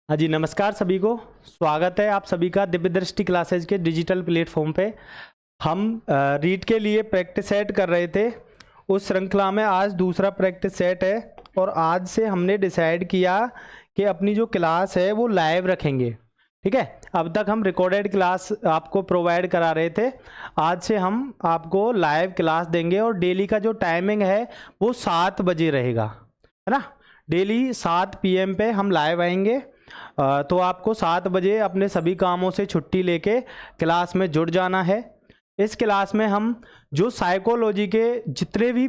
हाँ जी, नमस्कार सभी को। स्वागत है आप सभी का दिव्य दृष्टि क्लासेज के डिजिटल प्लेटफॉर्म पे। हम रीड के लिए प्रैक्टिस सेट कर रहे थे। उस श्रृंखला में आज दूसरा प्रैक्टिस सेट है और आज से हमने डिसाइड किया कि अपनी जो क्लास है वो लाइव रखेंगे। ठीक है, अब तक हम रिकॉर्डेड क्लास आपको प्रोवाइड करा रहे थे। आज से हम आपको लाइव क्लास देंगे और डेली का जो टाइमिंग है वो 7 बजे रहेगा, है ना। डेली 7 PM पे हम लाइव आएंगे। तो आपको 7 बजे अपने सभी कामों से छुट्टी लेके क्लास में जुड़ जाना है। इस क्लास में हम जो साइकोलॉजी के जितने भी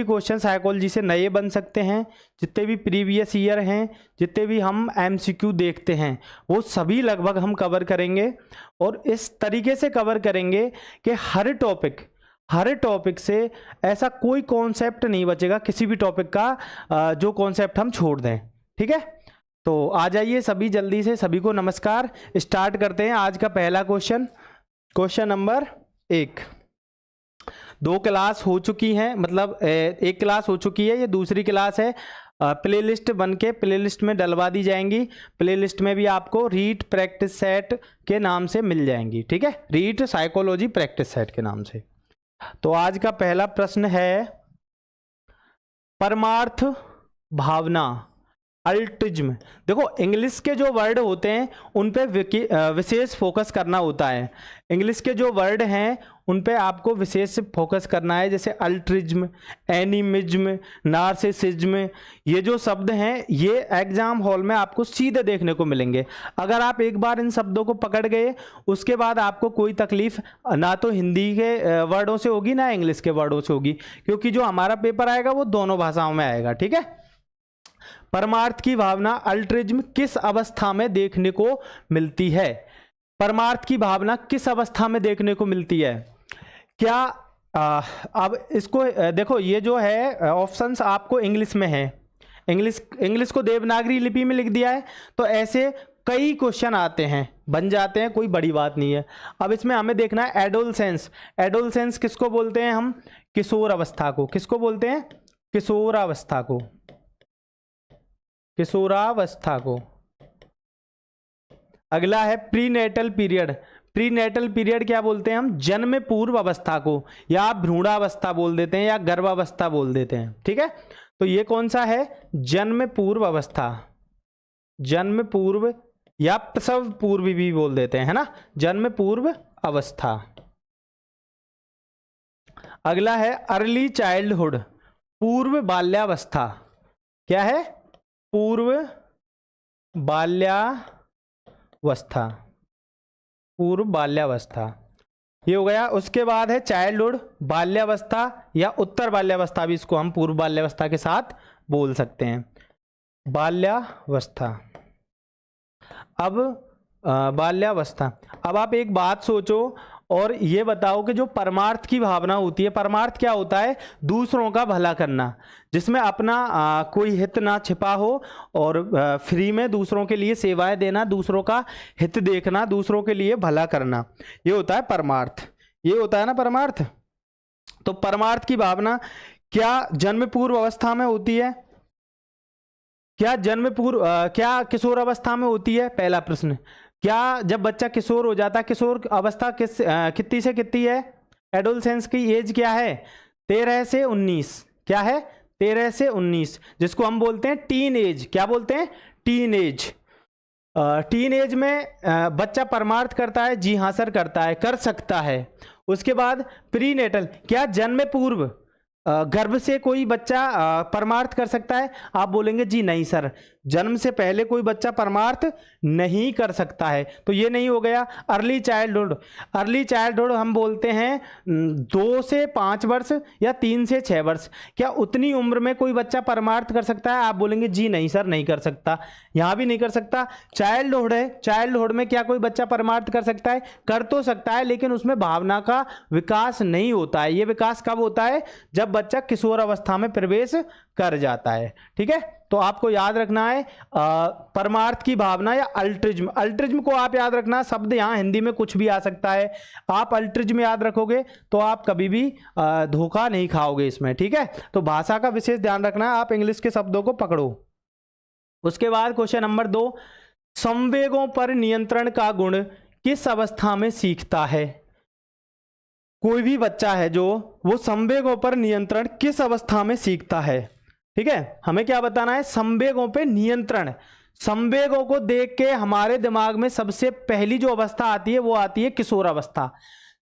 क्वेश्चन साइकोलॉजी से नए बन सकते हैं, जितने भी प्रीवियस ईयर हैं, जितने भी हम MCQ देखते हैं, वो सभी लगभग हम कवर करेंगे। और इस तरीके से कवर करेंगे कि हर टॉपिक से ऐसा कोई कॉन्सेप्ट नहीं बचेगा किसी भी टॉपिक का जो कॉन्सेप्ट हम छोड़ दें। ठीक है, तो आ जाइए सभी जल्दी से। सभी को नमस्कार। स्टार्ट करते हैं आज का पहला क्वेश्चन नंबर 1। 2 क्लास हो चुकी हैं, मतलब एक क्लास हो चुकी है, ये दूसरी क्लास है। प्लेलिस्ट बन के प्लेलिस्ट में डलवा दी जाएंगी। प्लेलिस्ट में भी आपको रीड प्रैक्टिस सेट के नाम से मिल जाएंगी। ठीक है, रीड साइकोलॉजी प्रैक्टिस सेट के नाम से। तो आज का पहला प्रश्न है, परमार्थ भावना अल्ट्रिज्म। देखो, इंग्लिश के जो वर्ड होते हैं उन पे विशेष फोकस करना होता है। इंग्लिश के जो वर्ड हैं उन पे आपको विशेष फोकस करना है, जैसे अल्ट्रिज्म, एनिमिज्म, नार्सिसिज्म। ये जो शब्द हैं ये एग्जाम हॉल में आपको सीधे देखने को मिलेंगे। अगर आप एक बार इन शब्दों को पकड़ गए, उसके बाद आपको कोई तकलीफ ना तो हिंदी के वर्डों से होगी ना इंग्लिश के वर्डों से होगी, क्योंकि जो हमारा पेपर आएगा वो दोनों भाषाओं में आएगा। ठीक है, परमार्थ की भावना अल्ट्रिज्म किस अवस्था में देखने को मिलती है? परमार्थ की भावना किस अवस्था में देखने को मिलती है? क्या अब इसको देखो, ये जो है ऑप्शंस आपको इंग्लिश में है। इंग्लिश को देवनागरी लिपि में लिख दिया है, तो ऐसे कई क्वेश्चन आते हैं, बन जाते हैं, कोई बड़ी बात नहीं है। अब इसमें हमें देखना है एडोलसेंस। एडोलसेंस किसको बोलते हैं हम? किशोर अवस्था को। किसको बोलते हैं? किशोरावस्था को। किशोरावस्था को। अगला है प्रीनेटल पीरियड। प्रीनेटल पीरियड क्या बोलते हैं हम? जन्म पूर्व अवस्था को, या आप भ्रूणावस्था बोल देते हैं या गर्भावस्था बोल देते हैं। ठीक है, तो ये कौन सा है? जन्म पूर्व अवस्था। जन्म पूर्व या प्रसव पूर्व भी बोल देते हैं, है ना, जन्म पूर्व अवस्था। अगला है अर्ली चाइल्डहुड, पूर्व बाल्यावस्था। क्या है? पूर्व बाल्यावस्था। पूर्व बाल्यावस्था, ये हो गया। उसके बाद है चाइल्डहुड, बाल्यावस्था या उत्तर बाल्यावस्था, भी इसको हम पूर्व बाल्यावस्था के साथ बोल सकते हैं। बाल्यावस्था। अब बाल्यावस्था। अब आप एक बात सोचो और ये बताओ कि जो परमार्थ की भावना होती है, परमार्थ क्या होता है? दूसरों का भला करना, जिसमें अपना कोई हित ना छिपा हो और फ्री में दूसरों के लिए सेवाएं देना, दूसरों का हित देखना, दूसरों के लिए भला करना, ये होता है परमार्थ। ये होता है ना परमार्थ। तो परमार्थ की भावना क्या जन्म पूर्व अवस्था में होती है? क्या किशोर अवस्था में होती है? पहला प्रश्न। क्या जब बच्चा किशोर हो जाता है, किशोर अवस्था कितनी से कितनी है? एडोलसेंस की एज क्या है? 13 से 19। क्या है? 13 से 19, जिसको हम बोलते हैं टीन एज। क्या बोलते हैं? Teen age. टीन एज में बच्चा परमार्थ करता है। जी हाँ सर, करता है, कर सकता है। उसके बाद प्रीनेटल, क्या जन्म पूर्व गर्भ से कोई बच्चा परमार्थ कर सकता है? आप बोलेंगे जी नहीं सर, जन्म से पहले कोई बच्चा परमार्थ नहीं कर सकता है, तो ये नहीं हो गया। Early childhood. अर्ली चाइल्डहुड हम बोलते हैं 2 से 5 वर्ष या 3 से 6 वर्ष। क्या उतनी उम्र में कोई बच्चा परमार्थ कर सकता है? आप बोलेंगे जी नहीं सर, नहीं कर सकता, यहाँ भी नहीं कर सकता। चाइल्डहुड है, चाइल्डहुड में क्या कोई बच्चा परमार्थ कर सकता है? कर तो सकता है, लेकिन उसमें भावना का विकास नहीं होता है। ये विकास कब होता है? जब बच्चा किशोर अवस्था में प्रवेश कर जाता है। ठीक है, तो आपको याद रखना है परमार्थ की भावना या अल्ट्रिज्म। अल्ट्रिज्म को आप याद रखना, शब्द यहाँ हिंदी में कुछ भी आ सकता है। आप अल्ट्रिज्म याद रखोगे तो आप कभी भी धोखा नहीं खाओगे इसमें। ठीक है, तो भाषा का विशेष ध्यान रखना है, आप इंग्लिश के शब्दों को पकड़ो। उसके बाद क्वेश्चन नंबर 2, संवेगों पर नियंत्रण का गुण किस अवस्था में सीखता है? कोई भी बच्चा है जो वो संवेगों पर नियंत्रण किस अवस्था में सीखता है? ठीक है, हमें क्या बताना है? संवेगों पे नियंत्रण। संवेगों को देख के हमारे दिमाग में सबसे पहली जो अवस्था आती है वो आती है किशोरावस्था।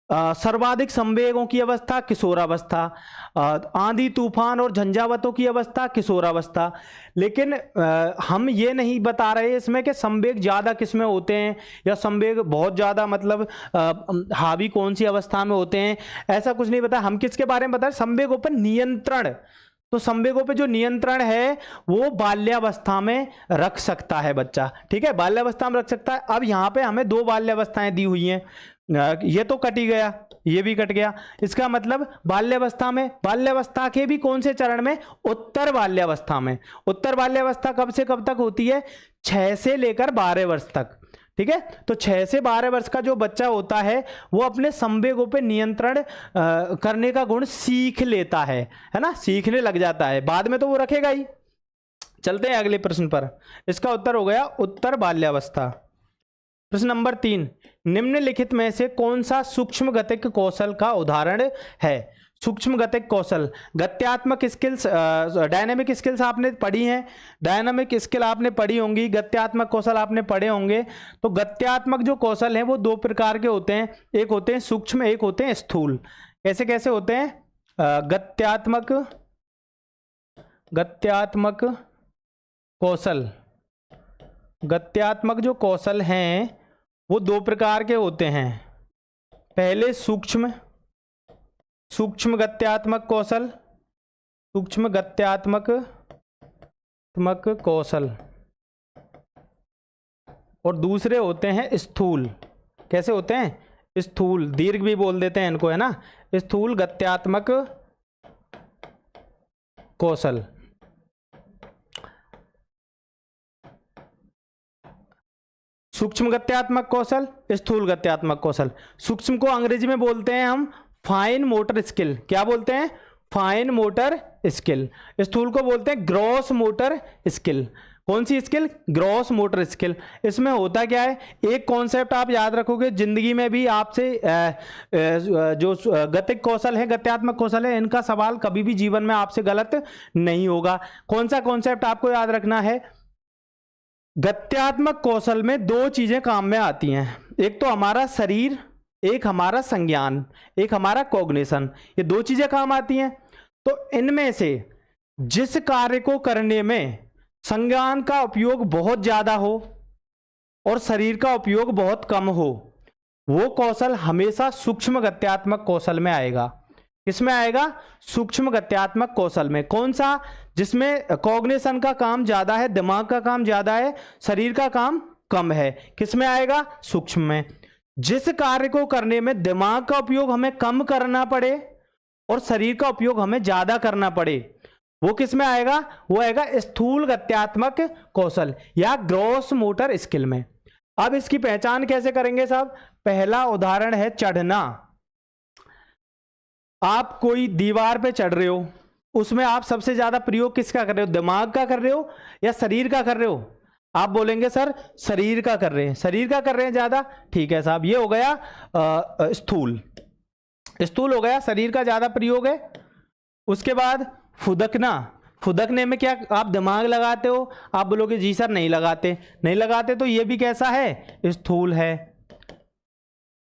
सर्वाधिक संवेगों की अवस्था किशोरावस्था, आंधी तूफान और झंझावतों की अवस्था किशोरावस्था। लेकिन हम ये नहीं बता रहे इसमें कि संवेग ज़्यादा किस में होते हैं या संवेग बहुत ज़्यादा मतलब हावी कौन सी अवस्था में होते हैं, ऐसा कुछ नहीं बताया। हम किसके बारे में बता रहे? संवेगों पर नियंत्रण। तो संवेगों पे जो नियंत्रण है वो बाल्यावस्था में रख सकता है बच्चा। ठीक है, बाल्यावस्था में रख सकता है। अब यहाँ पे हमें 2 बाल्यावस्थाएं दी हुई हैं, ये तो कट ही गया, ये भी कट गया। इसका मतलब बाल्यावस्था में, बाल्यावस्था के भी कौन से चरण में? उत्तर बाल्यावस्था में। उत्तर बाल्यावस्था कब से कब तक होती है? 6 से लेकर 12 वर्ष तक। ठीक है, तो 6 से 12 वर्ष का जो बच्चा होता है वो अपने संवेगों पे नियंत्रण करने का गुण सीख लेता है ना, सीखने लग जाता है। बाद में तो वो रखेगा ही। चलते हैं अगले प्रश्न पर। इसका उत्तर हो गया उत्तर बाल्यावस्था। प्रश्न नंबर 3, निम्नलिखित में से कौन सा सूक्ष्म गतिक कौशल का उदाहरण है? सूक्ष्म गतिक कौशल, गत्यात्मक स्किल्स, डायनामिक स्किल्स आपने पढ़ी हैं, डायनामिक स्किल आपने पढ़ी होंगी, गत्यात्मक कौशल आपने पढ़े होंगे। तो गत्यात्मक जो कौशल हैं वो 2 प्रकार के होते हैं, एक होते हैं सूक्ष्म, एक होते हैं स्थूल। कैसे कैसे होते हैं? गत्यात्मक कौशल, गत्यात्मक जो कौशल हैं वो 2 प्रकार के होते हैं। पहले सूक्ष्म गत्यात्मक कौशल, सूक्ष्म गत्यात्मक कौशल, और दूसरे होते हैं स्थूल। कैसे होते हैं? स्थूल, दीर्घ भी बोल देते हैं इनको, है ना, स्थूल गत्यात्मक कौशल। सूक्ष्म गत्यात्मक कौशल, स्थूल गत्यात्मक कौशल। सूक्ष्म को अंग्रेजी में बोलते हैं हम फाइन मोटर स्किल। क्या बोलते हैं? Fine motor skill. स्थूल को बोलते हैं ग्रॉस मोटर स्किल। कौन सी स्किल? Gross motor skill. इसमें होता क्या है, एक कॉन्सेप्ट आप याद रखोगे, जिंदगी में भी आपसे जो गतिक कौशल है, गत्यात्मक कौशल है, इनका सवाल कभी भी जीवन में आपसे गलत नहीं होगा। कौन सा कॉन्सेप्ट आपको याद रखना है? गत्यात्मक कौशल में 2 चीजें काम में आती हैं, एक तो हमारा शरीर, एक हमारा संज्ञान, एक हमारा कॉग्निशन। ये 2 चीजें काम आती हैं। तो इनमें से जिस कार्य को करने में संज्ञान का उपयोग बहुत ज्यादा हो और शरीर का उपयोग बहुत कम हो, वो कौशल हमेशा सूक्ष्म गत्यात्मक कौशल में आएगा। किसमें आएगा? सूक्ष्म गत्यात्मक कौशल में। कौन सा? जिसमें कॉग्निशन का काम ज्यादा है, दिमाग का काम ज्यादा है, शरीर का काम कम है। किसमें आएगा? सूक्ष्म में। जिस कार्य को करने में दिमाग का उपयोग हमें कम करना पड़े और शरीर का उपयोग हमें ज्यादा करना पड़े, वो किस में आएगा? वो आएगा स्थूल गत्यात्मक कौशल या ग्रॉस मोटर स्किल में। अब इसकी पहचान कैसे करेंगे साहब? पहला उदाहरण है चढ़ना। आप कोई दीवार पे चढ़ रहे हो, उसमें आप सबसे ज्यादा प्रयोग किसका कर रहे हो? दिमाग का कर रहे हो या शरीर का कर रहे हो? आप बोलेंगे सर शरीर का कर रहे हैं। शरीर का कर रहे हैं ज्यादा, ठीक है साहब, ये हो गया स्थूल। स्थूल हो गया, शरीर का ज्यादा प्रयोग है। उसके बाद फुदकना। फुदकने में क्या आप दिमाग लगाते हो? आप बोलोगे जी सर नहीं लगाते। नहीं लगाते तो ये भी कैसा है? स्थूल है।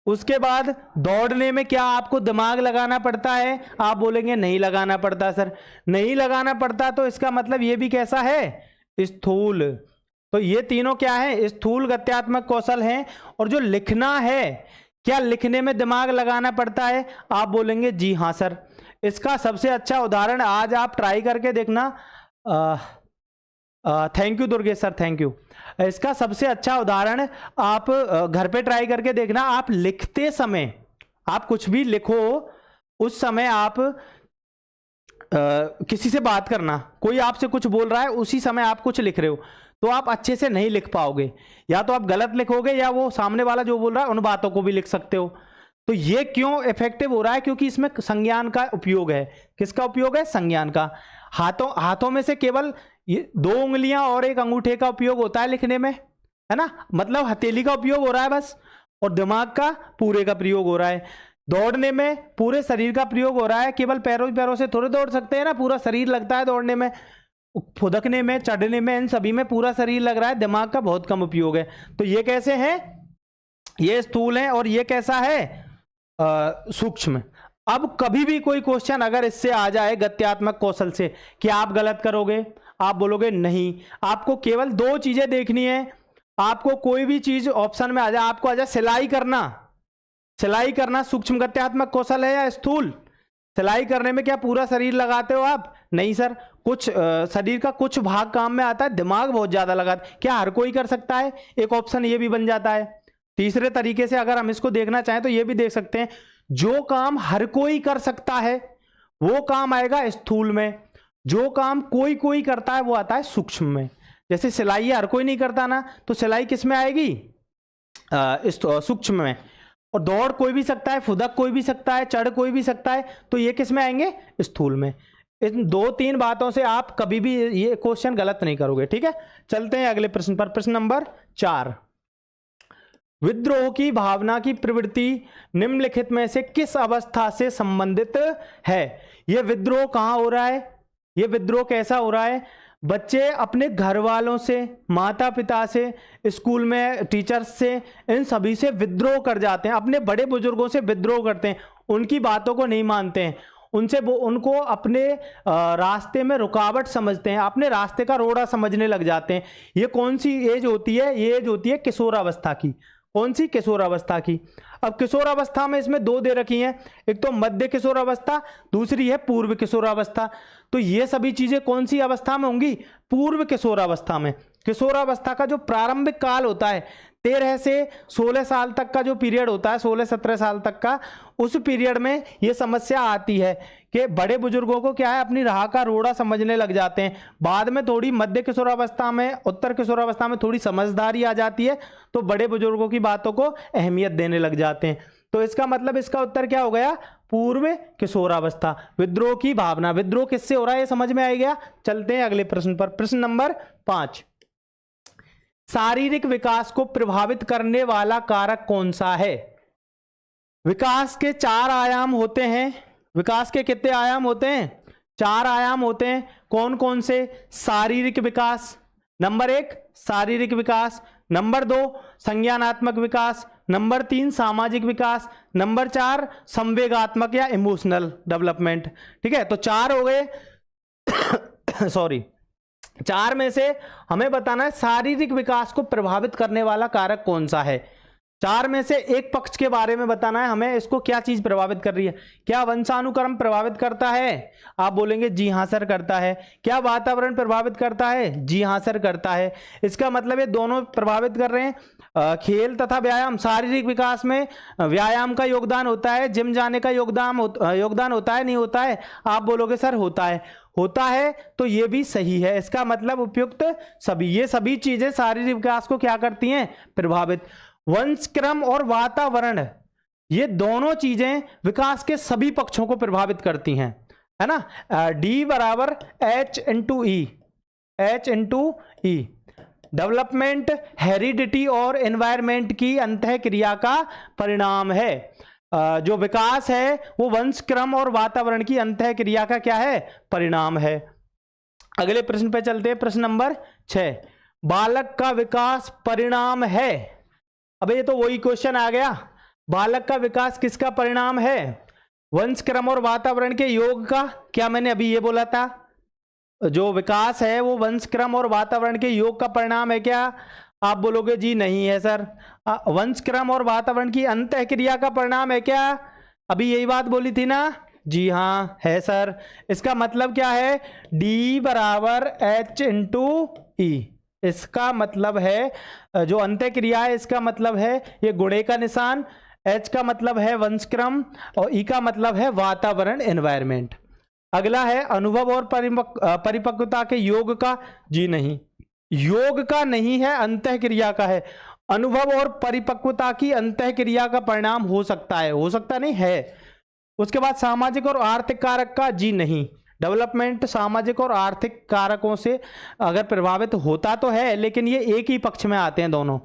उसके बाद दौड़ने में क्या आपको दिमाग लगाना पड़ता है? आप बोलेंगे नहीं लगाना पड़ता सर। नहीं लगाना पड़ता तो इसका मतलब ये भी कैसा है? स्थूल। तो ये तीनों क्या है? स्थूल गत्यात्मक कौशल हैं। और जो लिखना है, क्या लिखने में दिमाग लगाना पड़ता है? आप बोलेंगे जी हाँ सर। इसका सबसे अच्छा उदाहरण आज आप ट्राई करके देखना। Thank you Durgesh sir, thank you. इसका सबसे अच्छा उदाहरण आप घर पे ट्राई करके देखना। आप लिखते समय, आप कुछ भी लिखो, उस समय आप किसी से बात करना, कोई आपसे कुछ बोल रहा है, उसी समय आप कुछ लिख रहे हो, तो आप अच्छे से नहीं लिख पाओगे। या तो आप गलत लिखोगे या वो सामने वाला जो बोल रहा है उन बातों को भी लिख सकते हो। तो ये क्यों इफेक्टिव हो रहा है? क्योंकि इसमें संज्ञान का उपयोग है। किसका उपयोग है? संज्ञान का। हाथों में से केवल ये 2 उंगलियां और 1 अंगूठे का उपयोग होता है लिखने में, है ना, मतलब हथेली का उपयोग हो रहा है बस, और दिमाग का पूरे का प्रयोग हो रहा है। दौड़ने में पूरे शरीर का प्रयोग हो रहा है, केवल पैरों से थोड़े दौड़ सकते हैं ना, पूरा शरीर लगता है दौड़ने में, फुदकने में, चढ़ने में, इन सभी में पूरा शरीर लग रहा है, दिमाग का बहुत कम उपयोग है। तो ये कैसे हैं, ये स्थूल है, और ये कैसा है, सूक्ष्म। अब कभी भी कोई क्वेश्चन अगर इससे आ जाए गत्यात्मक कौशल से, क्या आप गलत करोगे? आप बोलोगे नहीं, आपको केवल 2 चीजें देखनी है। आपको कोई भी चीज ऑप्शन में आ जाए, आपको आ जाए सिलाई करना, सिलाई करना सूक्ष्म गत्यात्मक कौशल है या स्थूल? सिलाई करने में क्या पूरा शरीर लगाते हो आप? नहीं सर, कुछ शरीर का कुछ भाग काम में आता है, दिमाग बहुत ज्यादा लगाता है। क्या हर कोई कर सकता है? एक ऑप्शन ये भी बन जाता है। तीसरे तरीके से अगर हम इसको देखना चाहें तो ये भी देख सकते हैं, जो काम हर कोई कर सकता है वो काम आएगा स्थूल में, जो काम कोई कोई करता है वो आता है सूक्ष्म में। जैसे सिलाई हर कोई नहीं करता ना, तो सिलाई किस में आएगी? सूक्ष्म में। और दौड़ कोई भी सकता है, फुदक कोई भी सकता है, चढ़ कोई भी सकता है, तो ये किस में आएंगे? स्थूल में। इन 2-3 बातों से आप कभी भी ये क्वेश्चन गलत नहीं करोगे। ठीक है, चलते हैं अगले प्रश्न पर। प्रश्न नंबर 4, विद्रोह की भावना की प्रवृत्ति निम्नलिखित में से किस अवस्था से संबंधित है? यह विद्रोह कहां हो रहा है? यह विद्रोह कैसा हो रहा है? बच्चे अपने घर वालों से, माता पिता से, स्कूल में टीचर्स से, इन सभी से विद्रोह कर जाते हैं, अपने बड़े बुजुर्गों से विद्रोह करते हैं, उनकी बातों को नहीं मानते हैं, उनको अपने रास्ते में रुकावट समझते हैं, अपने रास्ते का रोड़ा समझने लग जाते हैं। ये कौन सी एज होती है? ये एज होती है किशोरावस्था की। कौन सी? किशोरावस्था की। अब किशोरावस्था में इसमें 2 दे रखी हैं, एक तो मध्य किशोरावस्था, दूसरी है पूर्व किशोरावस्था। तो ये सभी चीजें कौन सी अवस्था में होंगी? पूर्व किशोरावस्था में। किशोरावस्था का जो प्रारंभिक काल होता है 13 से 16 साल तक का जो पीरियड होता है, 16-17 साल तक का, उस पीरियड में ये समस्या आती है कि बड़े बुजुर्गों को क्या है, अपनी राह का रोड़ा समझने लग जाते हैं। बाद में थोड़ी मध्य किशोरावस्था में, उत्तर किशोरावस्था में थोड़ी समझदारी आ जाती है, तो बड़े बुजुर्गों की बातों को अहमियत देने लग जाते हैं। तो इसका मतलब इसका उत्तर क्या हो गया? पूर्व किशोरावस्था। विद्रोह की भावना, विद्रोह किससे हो रहा है ये समझ में आ गया। चलते हैं अगले प्रश्न पर। प्रश्न नंबर 5, शारीरिक विकास को प्रभावित करने वाला कारक कौन सा है? विकास के 4 आयाम होते हैं। विकास के कितने आयाम होते हैं? 4 आयाम होते हैं। कौन कौन से? शारीरिक विकास, नंबर 1 शारीरिक विकास, नंबर 2 संज्ञानात्मक विकास, नंबर 3 सामाजिक विकास, नंबर 4 संवेगात्मक या इमोशनल डेवलपमेंट। ठीक है, तो 4 हो गए सॉरी 4 में से हमें बताना है शारीरिक विकास को प्रभावित करने वाला कारक कौन सा है। 4 में से एक पक्ष के बारे में बताना है हमें, इसको क्या चीज प्रभावित कर रही है। क्या वंशानुक्रम प्रभावित करता है? आप बोलेंगे जी हां सर करता है। क्या वातावरण प्रभावित करता है? जी हां सर करता है। इसका मतलब ये दोनों प्रभावित कर रहे हैं। खेल तथा व्यायाम, शारीरिक विकास में व्यायाम का योगदान होता है, जिम जाने का योगदान होता है, नहीं होता है? आप बोलोगे सर होता है। होता है तो ये भी सही है। इसका मतलब उपयुक्त सभी, ये सभी चीजें शारीरिक विकास को क्या करती हैं? प्रभावित। वंशक्रम और वातावरण, ये दोनों चीजें विकास के सभी पक्षों को प्रभावित करती हैं, है ना। D बराबर H/E। डेवलपमेंट हेरिडिटी और एनवायरमेंट की अंतःक्रिया का परिणाम है। जो विकास है वो वंशक्रम और वातावरण की अंतःक्रिया का क्या है? परिणाम है। अगले प्रश्न पे चलते हैं। प्रश्न नंबर 6, बालक का विकास परिणाम है। अब ये तो वही क्वेश्चन आ गया, बालक का विकास किसका परिणाम है? वंशक्रम और वातावरण के योग का। क्या मैंने अभी ये बोला था, जो विकास है वो वंशक्रम और वातावरण के योग का परिणाम है क्या? आप बोलोगे जी नहीं है सर। वंशक्रम और वातावरण की अंतःक्रिया का परिणाम है क्या? अभी यही बात बोली थी ना। जी हाँ है सर। इसका मतलब क्या है? D बराबर H/E। इसका मतलब है जो अंतःक्रिया है, इसका मतलब है ये गुणे का निशान, H का मतलब है वंशक्रम और E का मतलब है वातावरण, एनवायरमेंट। अगला है अनुभव और परिपक्वता के योग का। जी नहीं, योग का नहीं है, अंतःक्रिया का है। अनुभव और परिपक्वता की अंतःक्रिया का परिणाम हो सकता है, हो सकता नहीं है। उसके बाद सामाजिक और आर्थिक कारक का। जी नहीं, डेवलपमेंट सामाजिक और आर्थिक कारकों से अगर प्रभावित होता तो है, लेकिन ये एक ही पक्ष में आते हैं, दोनों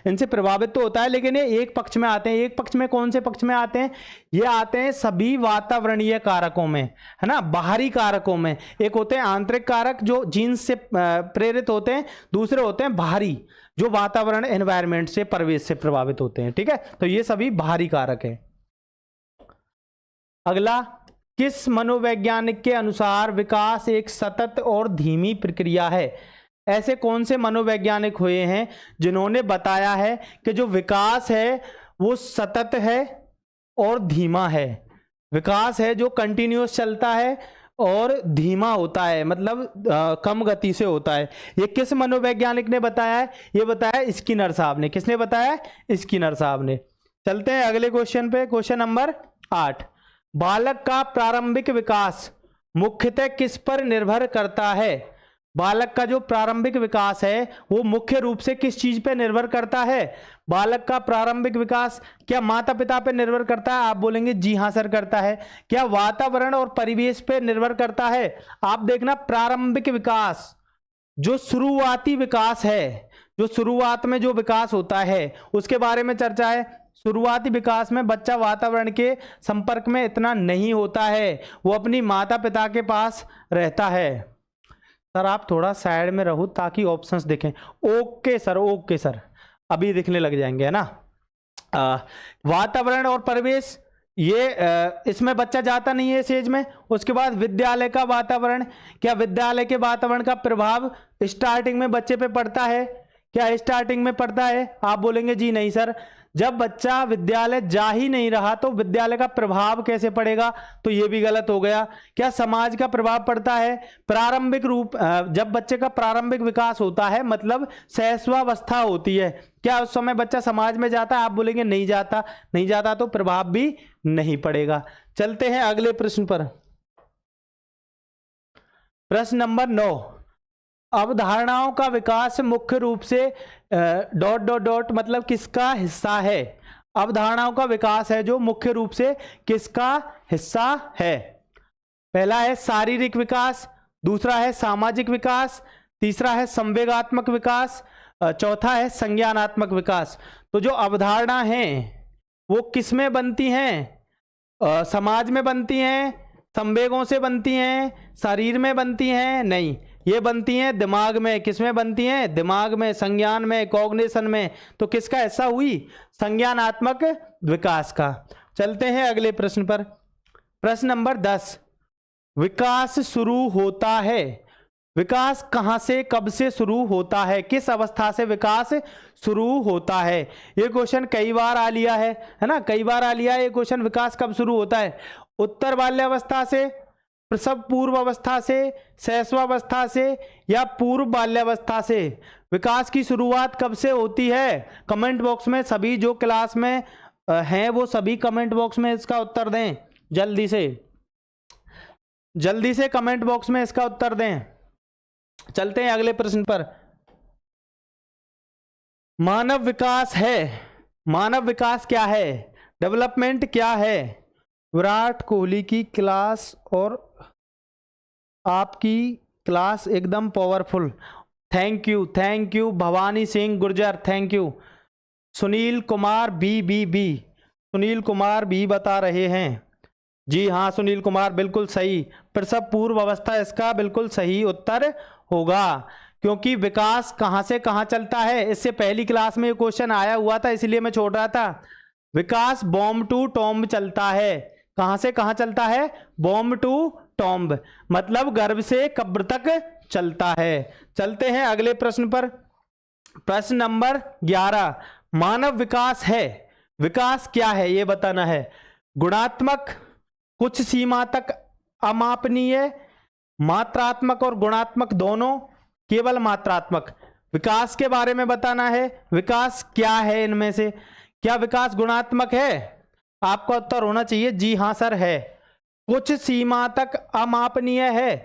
इनसे प्रभावित तो होता है लेकिन ये एक पक्ष में आते हैं। एक पक्ष में कौन से पक्ष में आते हैं? ये आते हैं सभी वातावरणीय कारकों में, है ना, बाहरी कारकों में। एक होते हैं आंतरिक कारक जो जीन्स से प्रेरित होते हैं, दूसरे होते हैं बाहरी जो वातावरण एनवायरमेंट से, परिवेश से प्रभावित होते हैं। ठीक है, तो ये सभी बाहरी कारक है। अगला, किस मनोवैज्ञानिक के अनुसार विकास एक सतत और धीमी प्रक्रिया है? ऐसे कौन से मनोवैज्ञानिक हुए हैं जिन्होंने बताया है कि जो विकास है वो सतत है और धीमा है? विकास है जो कंटिन्यूअस चलता है और धीमा होता है, मतलब कम गति से होता है। ये किस मनोवैज्ञानिक ने बताया है? ये बताया स्किनर साहब ने। किसने बताया? स्किनर साहब ने। चलते हैं अगले क्वेश्चन पे, क्वेश्चन नंबर 8। बालक का प्रारंभिक विकास मुख्यतः किस पर निर्भर करता है? बालक का जो प्रारंभिक विकास है वो मुख्य रूप से किस चीज पे निर्भर करता है? बालक का प्रारंभिक विकास क्या माता पिता पे निर्भर करता है? आप बोलेंगे जी हाँ सर करता है। क्या वातावरण और परिवेश पे निर्भर करता है? आप देखना, प्रारंभिक विकास जो शुरुआती विकास है, जो शुरुआत में जो विकास होता है उसके बारे में चर्चा है। शुरुआती विकास में बच्चा वातावरण के संपर्क में इतना नहीं होता है, वो अपनी माता पिता के पास रहता है। सर आप थोड़ा साइड में रहो ताकि ऑप्शंस दिखें। ओके सर, ओके सर, अभी दिखने लग जाएंगे, है ना। वातावरण और परिवेश, ये इसमें बच्चा जाता नहीं है इस एज में। उसके बाद विद्यालय का वातावरण, क्या विद्यालय के वातावरण का प्रभाव स्टार्टिंग में बच्चे पे पड़ता है? क्या स्टार्टिंग में पड़ता है? आप बोलेंगे जी नहीं सर, जब बच्चा विद्यालय जा ही नहीं रहा तो विद्यालय का प्रभाव कैसे पड़ेगा? तो ये भी गलत हो गया। क्या समाज का प्रभाव पड़ता है? प्रारंभिक रूप, जब बच्चे का प्रारंभिक विकास होता है मतलब शैशवावस्था होती है, क्या उस समय बच्चा समाज में जाता है? आप बोलेंगे नहीं जाता। नहीं जाता तो प्रभाव भी नहीं पड़ेगा। चलते हैं अगले प्रश्न पर, प्रश्न नंबर 9। अवधारणाओं का विकास मुख्य रूप से डॉट डॉट डॉट मतलब किसका हिस्सा है? अवधारणाओं का विकास है जो मुख्य रूप से किसका हिस्सा है? पहला है शारीरिक विकास, दूसरा है सामाजिक विकास, तीसरा है संवेगात्मक विकास, चौथा है संज्ञानात्मक विकास। तो जो अवधारणा है वो किस में बनती हैं? समाज में बनती हैं, संवेगों से बनती हैं, शरीर में बनती हैं? नहीं, ये बनती हैं दिमाग में। किस में बनती हैं? दिमाग में, संज्ञान में, कॉग्निशन में। तो किसका हिस्सा हुई? संज्ञानात्मक विकास का। चलते हैं अगले प्रश्न पर, प्रश्न नंबर 10। विकास शुरू होता है, विकास कहां से कब से शुरू होता है? किस अवस्था से विकास शुरू होता है? ये क्वेश्चन कई बार आ लिया है ना, कई बार आ लिया है ये क्वेश्चन। विकास कब शुरू होता है? उत्तर बाल्यावस्था से, प्रसव पूर्व अवस्था से, शैशवावस्था से या पूर्व बाल्यावस्था से? विकास की शुरुआत कब से होती है? कमेंट बॉक्स में सभी जो क्लास में हैं वो सभी कमेंट बॉक्स में इसका उत्तर दें। जल्दी से कमेंट बॉक्स में इसका उत्तर दें। चलते हैं अगले प्रश्न पर। मानव विकास है, मानव विकास क्या है? डेवलपमेंट क्या है? विराट कोहली की क्लास और आपकी क्लास एकदम powerful. Thank you Bhawani Singh Gurjar, thank you. Sunil Kumar B Sunil Kumar B बता रहे हैं। जी हाँ सुनील कुमार, बिल्कुल सही। प्रसव पूर्व अवस्था इसका बिल्कुल सही उत्तर होगा, क्योंकि विकास कहाँ से कहाँ चलता है इससे पहली क्लास में ये क्वेश्चन आया हुआ था, इसलिए मैं छोड़ रहा था। विकास बॉम्ब टू टॉम्ब चलता है। कहाँ से कहाँ चलता है? बॉम्ब टू टॉम्ब, मतलब गर्भ से कब्र तक चलता है। चलते हैं अगले प्रश्न पर, प्रश्न नंबर 11। मानव विकास है, विकास क्या है ये बताना है। गुणात्मक, कुछ सीमा तक अमापनीय, मात्रात्मक और गुणात्मक दोनों, केवल मात्रात्मक। विकास के बारे में बताना है। विकास क्या है इनमें से? क्या विकास गुणात्मक है? आपका उत्तर होना चाहिए जी हाँ सर है। कुछ सीमा तक अमापनीय है,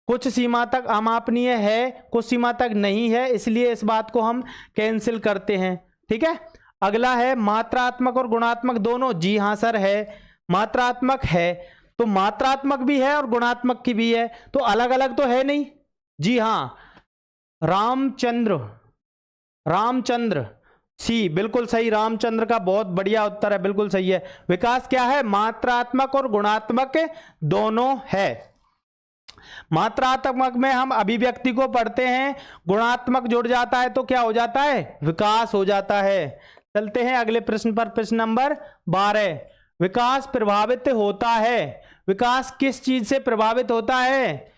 कुछ सीमा तक अमापनीय है, कुछ सीमा तक नहीं है, इसलिए इस बात को हम कैंसिल करते हैं। ठीक है, अगला है मात्रात्मक और गुणात्मक दोनों। जी हाँ सर है, मात्रात्मक है। तो मात्रात्मक भी है और गुणात्मक की भी है, तो अलग अलग तो है नहीं। जी हाँ, रामचंद्र सी, बिल्कुल सही, रामचंद्र का बहुत बढ़िया उत्तर है, बिल्कुल सही है। विकास क्या है? मात्रात्मक और गुणात्मक दोनों है। मात्रात्मक में हम अभिव्यक्ति को पढ़ते हैं, गुणात्मक जुड़ जाता है तो क्या हो जाता है? विकास हो जाता है। चलते हैं अगले प्रश्न पर, प्रश्न नंबर 12। विकास प्रभावित होता है, विकास किस चीज से प्रभावित होता है?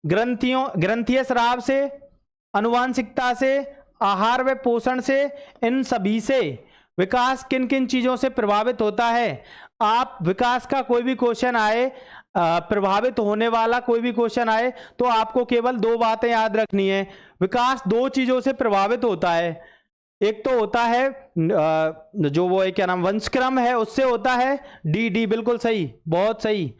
ग्रंथीय स्राव से, आनुवांशिकता से, आहार व पोषण से, इन सभी से। विकास किन किन चीजों से प्रभावित होता है? आप विकास का कोई भी क्वेश्चन आए, प्रभावित होने वाला कोई भी क्वेश्चन आए, तो आपको केवल दो बातें याद रखनी है। विकास दो चीजों से प्रभावित होता है। एक तो होता है जो वो है, क्या नाम, वंशक्रम है, उससे होता है। डी, बिल्कुल सही, बहुत सही,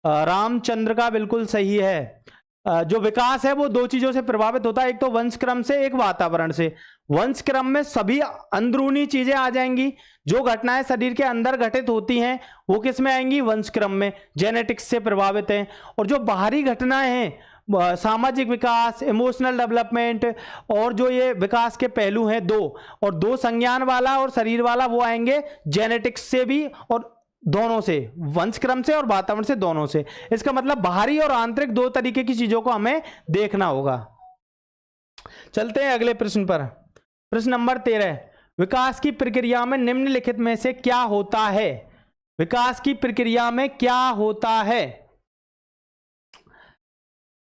रामचंद्र का बिल्कुल सही है। जो विकास है वो दो चीजों से प्रभावित होता है, एक तो वंशक्रम से, एक वातावरण से। वंशक्रम में सभी अंदरूनी चीजें आ जाएंगी, जो घटनाएं शरीर के अंदर घटित होती हैं वो किस में आएंगी? वंशक्रम में, जेनेटिक्स से प्रभावित हैं। और जो बाहरी घटनाएं हैं, सामाजिक विकास, इमोशनल डेवलपमेंट, और जो ये विकास के पहलू हैं दो, और दो संज्ञान वाला और शरीर वाला, वो आएंगे जेनेटिक्स से भी, और दोनों से, वंशक्रम से और वातावरण से, दोनों से। इसका मतलब बाहरी और आंतरिक दो तरीके की चीजों को हमें देखना होगा। चलते हैं अगले प्रश्न पर, प्रश्न नंबर 13। विकास की प्रक्रिया में निम्नलिखित में से क्या होता है? विकास की प्रक्रिया में क्या होता है?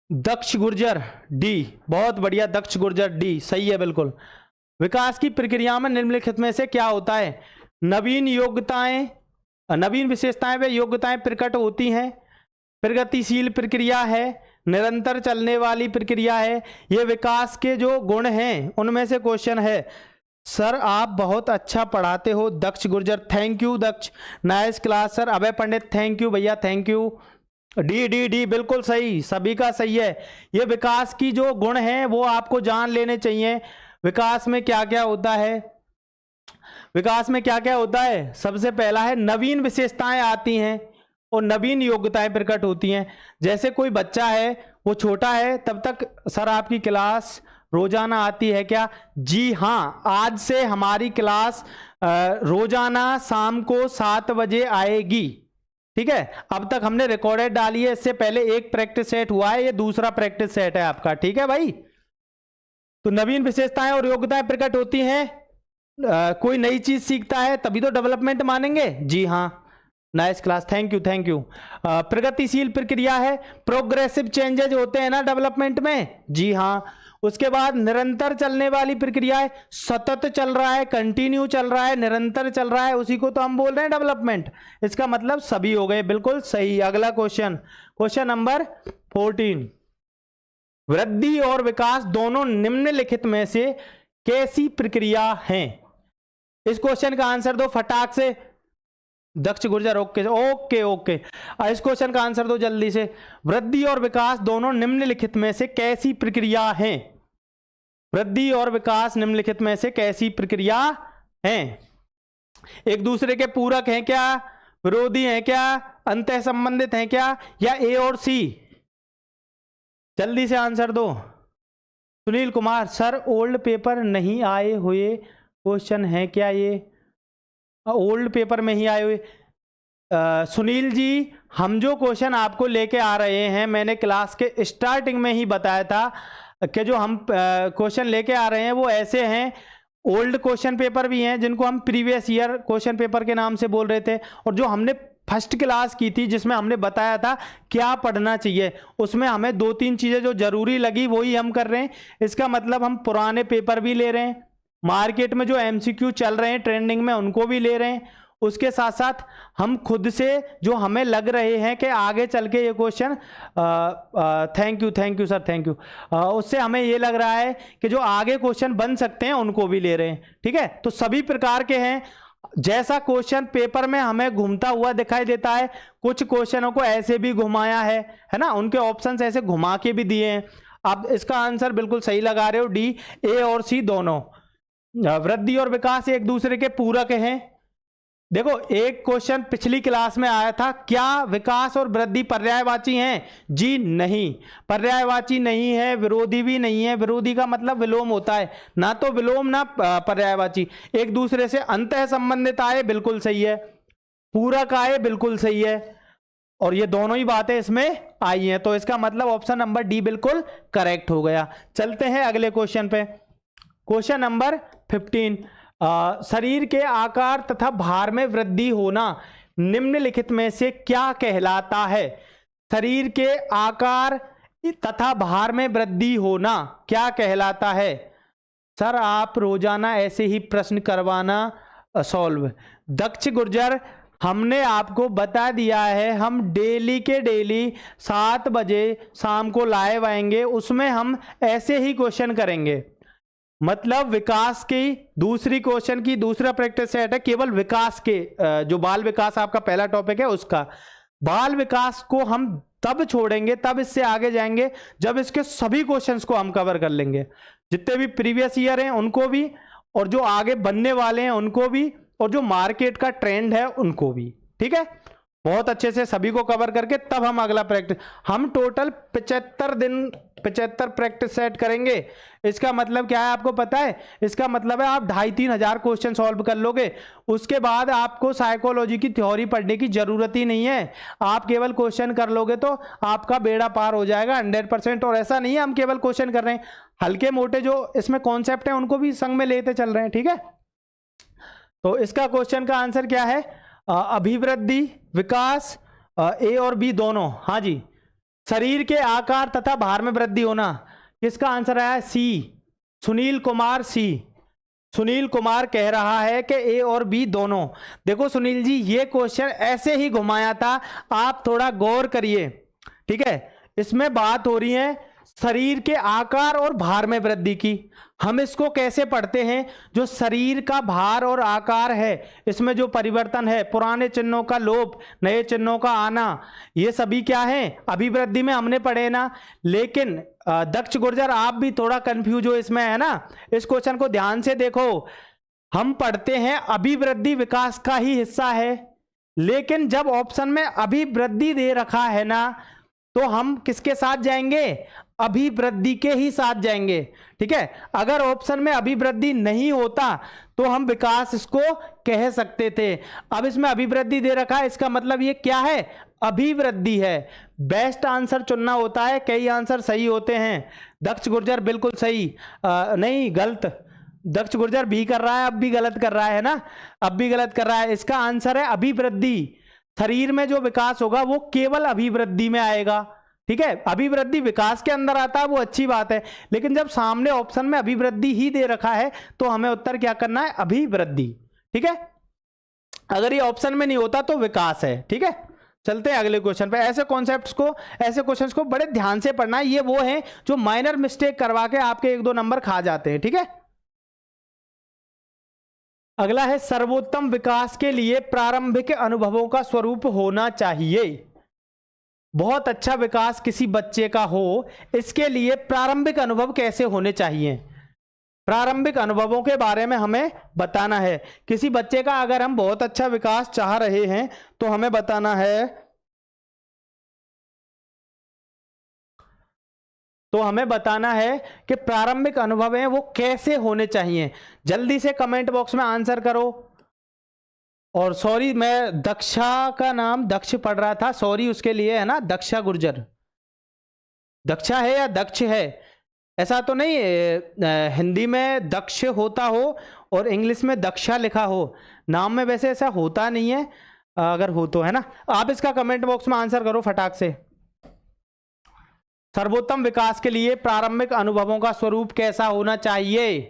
दक्ष गुर्जर, डी, बहुत बढ़िया, दक्ष गुर्जर, डी सही है, बिल्कुल। विकास की प्रक्रिया में निम्नलिखित में से क्या होता है? नवीन विशेषताएं व योग्यताएं प्रकट होती हैं, प्रगतिशील प्रक्रिया है, निरंतर चलने वाली प्रक्रिया है। ये विकास के जो गुण हैं उनमें से क्वेश्चन है। सर आप बहुत अच्छा पढ़ाते हो, Daksh Gurjar, thank you Daksh, nice class sir. Abhay Pandit, thank you भैया, थैंक यू। डी बिल्कुल सही, सभी का सही है। ये विकास की जो गुण हैं वो आपको जान लेने चाहिए। विकास में क्या क्या होता है? विकास में क्या क्या होता है? सबसे पहला है नवीन विशेषताएं आती हैं और नवीन योग्यताएं प्रकट होती हैं। जैसे कोई बच्चा है, वो छोटा है, तब तक सर आपकी क्लास रोजाना आती है क्या? जी हाँ, आज से हमारी क्लास रोजाना शाम को 7 बजे आएगी। ठीक है, अब तक हमने रिकॉर्डेड डाली है, इससे पहले एक प्रैक्टिस सेट हुआ है, ये दूसरा प्रैक्टिस सेट है आपका। ठीक है भाई, तो नवीन विशेषताएं और योग्यताएं प्रकट होती हैं। कोई नई चीज सीखता है तभी तो डेवलपमेंट मानेंगे। जी हाँ, nice class, thank you thank you. प्रगतिशील प्रक्रिया है, प्रोग्रेसिव चेंजेज होते हैं ना डेवलपमेंट में। जी हाँ। उसके बाद निरंतर चलने वाली प्रक्रिया है, सतत चल रहा है, कंटिन्यू चल रहा है, निरंतर चल रहा है, उसी को तो हम बोल रहे हैं डेवलपमेंट। इसका मतलब सभी हो गए, बिल्कुल सही। अगला क्वेश्चन, क्वेश्चन नंबर 14। वृद्धि और विकास दोनों निम्नलिखित में से कैसी प्रक्रिया हैं? इस क्वेश्चन का आंसर दो फटाक से। दक्ष गुर्जर, ओके ओके ओके। इस क्वेश्चन का आंसर दो जल्दी से। वृद्धि और विकास दोनों निम्नलिखित में से कैसी प्रक्रिया हैं? वृद्धि और विकास निम्नलिखित में से कैसी प्रक्रिया हैं? एक दूसरे के पूरक हैं क्या, विरोधी हैं क्या, अंतः संबंधित हैं क्या, या ए और सी? जल्दी से आंसर दो। Sunil Kumar, sir old paper नहीं आए हुए क्वेश्चन है क्या? ये ओल्ड पेपर में ही आए हुए। सुनील जी, हम जो क्वेश्चन आपको लेके आ रहे हैं, मैंने क्लास के स्टार्टिंग में ही बताया था कि जो हम क्वेश्चन लेके आ रहे हैं वो ऐसे हैं। ओल्ड क्वेश्चन पेपर भी हैं जिनको हम प्रीवियस ईयर क्वेश्चन पेपर के नाम से बोल रहे थे, और जो हमने फर्स्ट क्लास की थी जिसमें हमने बताया था क्या पढ़ना चाहिए, उसमें हमें 2-3 चीज़ें जो जरूरी लगी वही हम कर रहे हैं। इसका मतलब हम पुराने पेपर भी ले रहे हैं, मार्केट में जो एमसीक्यू चल रहे हैं ट्रेंडिंग में उनको भी ले रहे हैं, उसके साथ साथ हम खुद से जो हमें लग रहे हैं कि आगे चल के ये question, thank you sir, thank you, उससे हमें ये लग रहा है कि जो आगे क्वेश्चन बन सकते हैं उनको भी ले रहे हैं। ठीक है, तो सभी प्रकार के हैं। जैसा क्वेश्चन पेपर में हमें घूमता हुआ दिखाई देता है, कुछ क्वेश्चनों को ऐसे भी घुमाया है ना, उनके ऑप्शंस ऐसे घुमा के भी दिए हैं। अब इसका आंसर बिल्कुल सही लगा रहे हो, डी, ए और सी दोनों। वृद्धि और विकास एक दूसरे के पूरक हैं, देखो एक क्वेश्चन पिछली क्लास में आया था, क्या विकास और वृद्धि पर्यायवाची हैं? जी नहीं, पर्यायवाची नहीं है, विरोधी भी नहीं है। विरोधी का मतलब विलोम होता है, ना तो विलोम ना पर्यायवाची। एक दूसरे से अंतः संबंधित आए, बिल्कुल सही है। पूरक आए, बिल्कुल सही है। और ये दोनों ही बातें इसमें आई हैं, तो इसका मतलब ऑप्शन नंबर डी बिल्कुल करेक्ट हो गया। चलते हैं अगले क्वेश्चन पे। क्वेश्चन नंबर 15, शरीर के आकार तथा भार में वृद्धि होना निम्नलिखित में से क्या कहलाता है? शरीर के आकार तथा भार में वृद्धि होना क्या कहलाता है? सर आप रोजाना ऐसे ही प्रश्न करवाना सॉल्व। दक्ष गुर्जर, हमने आपको बता दिया है, हम डेली के डेली 7 बजे शाम को लाइव आएंगे, उसमें हम ऐसे ही क्वेश्चन करेंगे। मतलब विकास की दूसरी क्वेश्चन की दूसरा प्रैक्टिस सेट है, केवल विकास के, जो बाल विकास आपका पहला टॉपिक है उसका। बाल विकास को हम तब छोड़ेंगे, तब इससे आगे जाएंगे जब इसके सभी क्वेश्चंस को हम कवर कर लेंगे, जितने भी प्रीवियस ईयर हैं उनको भी, और जो आगे बनने वाले हैं उनको भी, और जो मार्केट का ट्रेंड है उनको भी। ठीक है, बहुत अच्छे से सभी को कवर करके तब हम अगला प्रैक्टिस, हम टोटल 75 दिन 75 प्रैक्टिस सेट करेंगे। इसका मतलब क्या है आपको पता है? इसका मतलब है आप 2,500-3 हजार क्वेश्चन सॉल्व कर लोगे, उसके बाद आपको साइकोलॉजी की थ्योरी पढ़ने की जरूरत ही नहीं है। आप केवल क्वेश्चन कर लोगे तो आपका बेड़ा पार हो जाएगा 100%। और ऐसा नहीं है हम केवल क्वेश्चन कर रहे हैं, हल्के मोटे जो इसमें कॉन्सेप्ट है उनको भी संग में लेते चल रहे हैं। ठीक है, तो इसका क्वेश्चन का आंसर क्या है? अभिवृद्धि, विकास, ए और बी दोनों। हाँ जी, शरीर के आकार तथा भार में वृद्धि होना, किसका आंसर आया? सी, सुनील कुमार। सी, सुनील कुमार कह रहा है कि ए और बी दोनों। देखो सुनील जी, ये क्वेश्चन ऐसे ही घुमाया था, आप थोड़ा गौर करिए। ठीक है, इसमें बात हो रही है शरीर के आकार और भार में वृद्धि की। हम इसको कैसे पढ़ते हैं? जो शरीर का भार और आकार है, इसमें जो परिवर्तन है, पुराने चिन्हों का लोप, नए चिन्हों का आना, ये सभी क्या है? अभिवृद्धि में हमने पढ़े ना। लेकिन दक्ष गुर्जर आप भी थोड़ा कंफ्यूज हो इसमें, है ना? इस क्वेश्चन को ध्यान से देखो, हम पढ़ते हैं अभिवृद्धि विकास का ही हिस्सा है, लेकिन जब ऑप्शन में अभिवृद्धि दे रखा है ना, तो हम किसके साथ जाएंगे? अभिवृद्धि के ही साथ जाएंगे। ठीक है, अगर ऑप्शन में अभिवृद्धि नहीं होता तो हम विकास इसको कह सकते थे। अब इसमें अभिवृद्धि दे रखा है, इसका मतलब ये क्या है? अभिवृद्धि है। बेस्ट आंसर चुनना होता है, कई आंसर सही होते हैं। दक्ष गुर्जर बिल्कुल सही, नहीं गलत, दक्ष गुर्जर भी कर रहा है, अब भी गलत कर रहा है ना, अब भी गलत कर रहा है। इसका आंसर है अभिवृद्धि। शरीर में जो विकास होगा वो केवल अभिवृद्धि में आएगा। ठीक है, अभिवृद्धि विकास के अंदर आता है, वो अच्छी बात है, लेकिन जब सामने ऑप्शन में अभिवृद्धि ही दे रखा है तो हमें उत्तर क्या करना है? अभिवृद्धि। ठीक है, अगर ये ऑप्शन में नहीं होता तो विकास है। ठीक है, चलते हैं अगले क्वेश्चन पे। ऐसे कॉन्सेप्ट्स को, ऐसे क्वेश्चंस को बड़े ध्यान से पढ़ना है, ये वो हैं जो माइनर मिस्टेक करवा के आपके 1-2 नंबर खा जाते हैं। ठीक है, अगला है सर्वोत्तम विकास के लिए प्रारंभिक अनुभवों का स्वरूप होना चाहिए। बहुत अच्छा विकास किसी बच्चे का हो, इसके लिए प्रारंभिक अनुभव कैसे होने चाहिए? प्रारंभिक अनुभवों के बारे में हमें बताना है। किसी बच्चे का अगर हम बहुत अच्छा विकास चाह रहे हैं तो हमें बताना है, कि प्रारंभिक अनुभव हैं वो कैसे होने चाहिए। जल्दी से कमेंट बॉक्स में आंसर करो। और सॉरी, मैं दक्षा का नाम दक्ष पढ़ रहा था, सॉरी उसके लिए, है ना? दक्षा गुर्जर, दक्षा है या दक्ष है? ऐसा तो नहीं हिंदी में दक्ष होता हो और इंग्लिश में दक्षा लिखा हो, नाम में वैसे ऐसा होता नहीं है, अगर हो तो, है ना? आप इसका कमेंट बॉक्स में आंसर करो फटाक से। सर्वोत्तम विकास के लिए प्रारंभिक अनुभवों का स्वरूप कैसा होना चाहिए?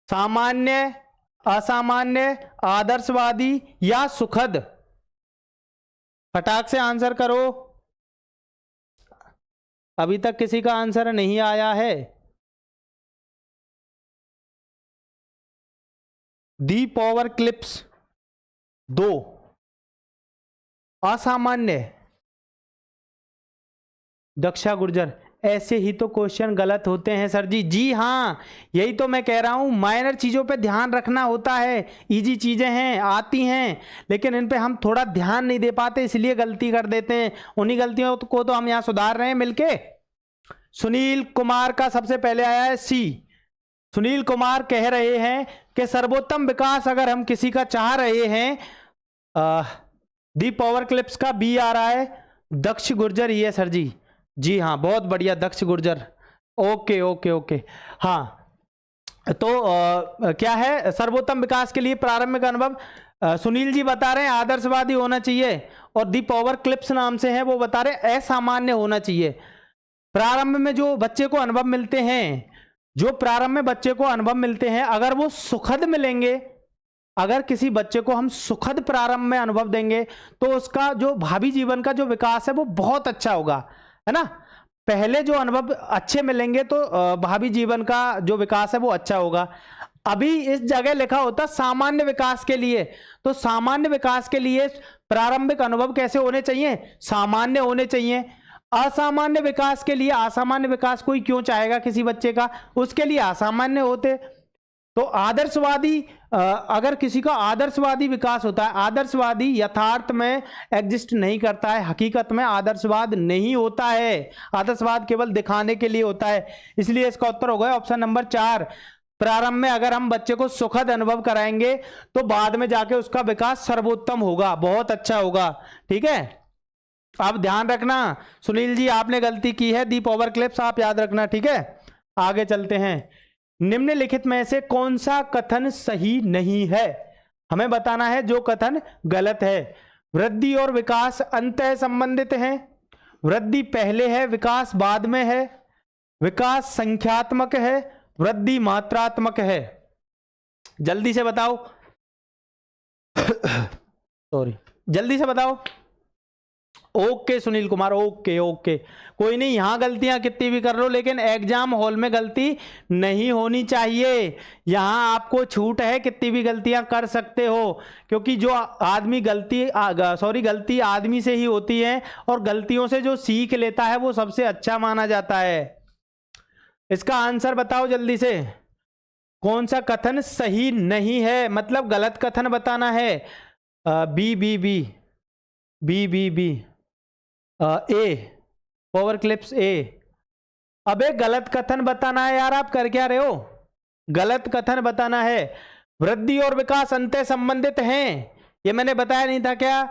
सामान्य, असामान्य, आदर्शवादी या सुखद? फटाक से आंसर करो, अभी तक किसी का आंसर नहीं आया है। दी पावर क्लिप्स 2, असामान्य, दक्षा गुर्जर ऐसे ही तो क्वेश्चन गलत होते हैं सर जी। जी हाँ, यही तो मैं कह रहा हूँ, माइनर चीज़ों पे ध्यान रखना होता है। इजी चीज़ें हैं, आती हैं, लेकिन इन पे हम थोड़ा ध्यान नहीं दे पाते, इसलिए गलती कर देते हैं। उन्हीं गलतियों को तो हम यहाँ सुधार रहे हैं मिलके। सुनील कुमार का सबसे पहले आया है सी। सुनील कुमार कह रहे हैं कि सर्वोत्तम विकास अगर हम किसी का चाह रहे हैं, दी पावर क्लिप्स का बी आ रहा है, दक्ष गुर्जर ही है सर जी। जी हाँ, बहुत बढ़िया, Daksh Gurjar. Okay okay okay. हाँ, तो क्या है सर्वोत्तम विकास के लिए प्रारंभिक अनुभव, सुनील जी बता रहे हैं आदर्शवादी होना चाहिए, और दी पावर क्लिप्स नाम से है वो बता रहे हैं असामान्य होना चाहिए। प्रारंभ में जो बच्चे को अनुभव मिलते हैं, जो प्रारंभ में बच्चे को अनुभव मिलते हैं, अगर वो सुखद मिलेंगे, अगर किसी बच्चे को हम सुखद प्रारंभ में अनुभव देंगे तो उसका जो भावी जीवन का जो विकास है वो बहुत अच्छा होगा, है ना। पहले जो अनुभव अच्छे मिलेंगे तो भावी जीवन का जो विकास है वो अच्छा होगा। अभी इस जगह लिखा होता सामान्य विकास के लिए, तो सामान्य विकास के लिए प्रारंभिक अनुभव कैसे होने चाहिए, सामान्य होने चाहिए। असामान्य विकास के लिए, असामान्य विकास कोई क्यों चाहेगा किसी बच्चे का, उसके लिए असामान्य होते। तो आदर्शवादी, अगर किसी का आदर्शवादी विकास होता है, आदर्शवादी यथार्थ में एग्जिस्ट नहीं करता है, हकीकत में आदर्शवाद नहीं होता है, आदर्शवाद केवल दिखाने के लिए होता है। इसलिए इसका उत्तर हो गया ऑप्शन नंबर 4। प्रारंभ में अगर हम बच्चे को सुखद अनुभव कराएंगे तो बाद में जाके उसका विकास सर्वोत्तम होगा, बहुत अच्छा होगा। ठीक है, अब ध्यान रखना, सुनील जी आपने गलती की है, दी पावर क्लिप्स आप याद रखना। ठीक है, आगे चलते हैं। निम्नलिखित में से कौन सा कथन सही नहीं है, हमें बताना है जो कथन गलत है। वृद्धि और विकास अंतः संबंधित हैं, वृद्धि पहले है विकास बाद में है, विकास संख्यात्मक है, वृद्धि मात्रात्मक है। जल्दी से बताओ सॉरी, जल्दी से बताओ। Okay Sunil Kumar, okay okay, कोई नहीं, यहां गलतियां कितनी भी कर लो लेकिन एग्जाम हॉल में गलती नहीं होनी चाहिए। यहां आपको छूट है, कितनी भी गलतियां कर सकते हो, क्योंकि जो आदमी गलती आदमी से ही होती है, और गलतियों से जो सीख लेता है वो सबसे अच्छा माना जाता है। इसका आंसर बताओ जल्दी से, कौन सा कथन सही नहीं है, मतलब गलत कथन बताना है। B B B B B B A, power clips A. अबे गलत कथन बताना है यार, आप कर क्या रहे हो, गलत कथन बताना है। वृद्धि और विकास अंतः संबंधित हैं, ये मैंने बताया नहीं था क्या,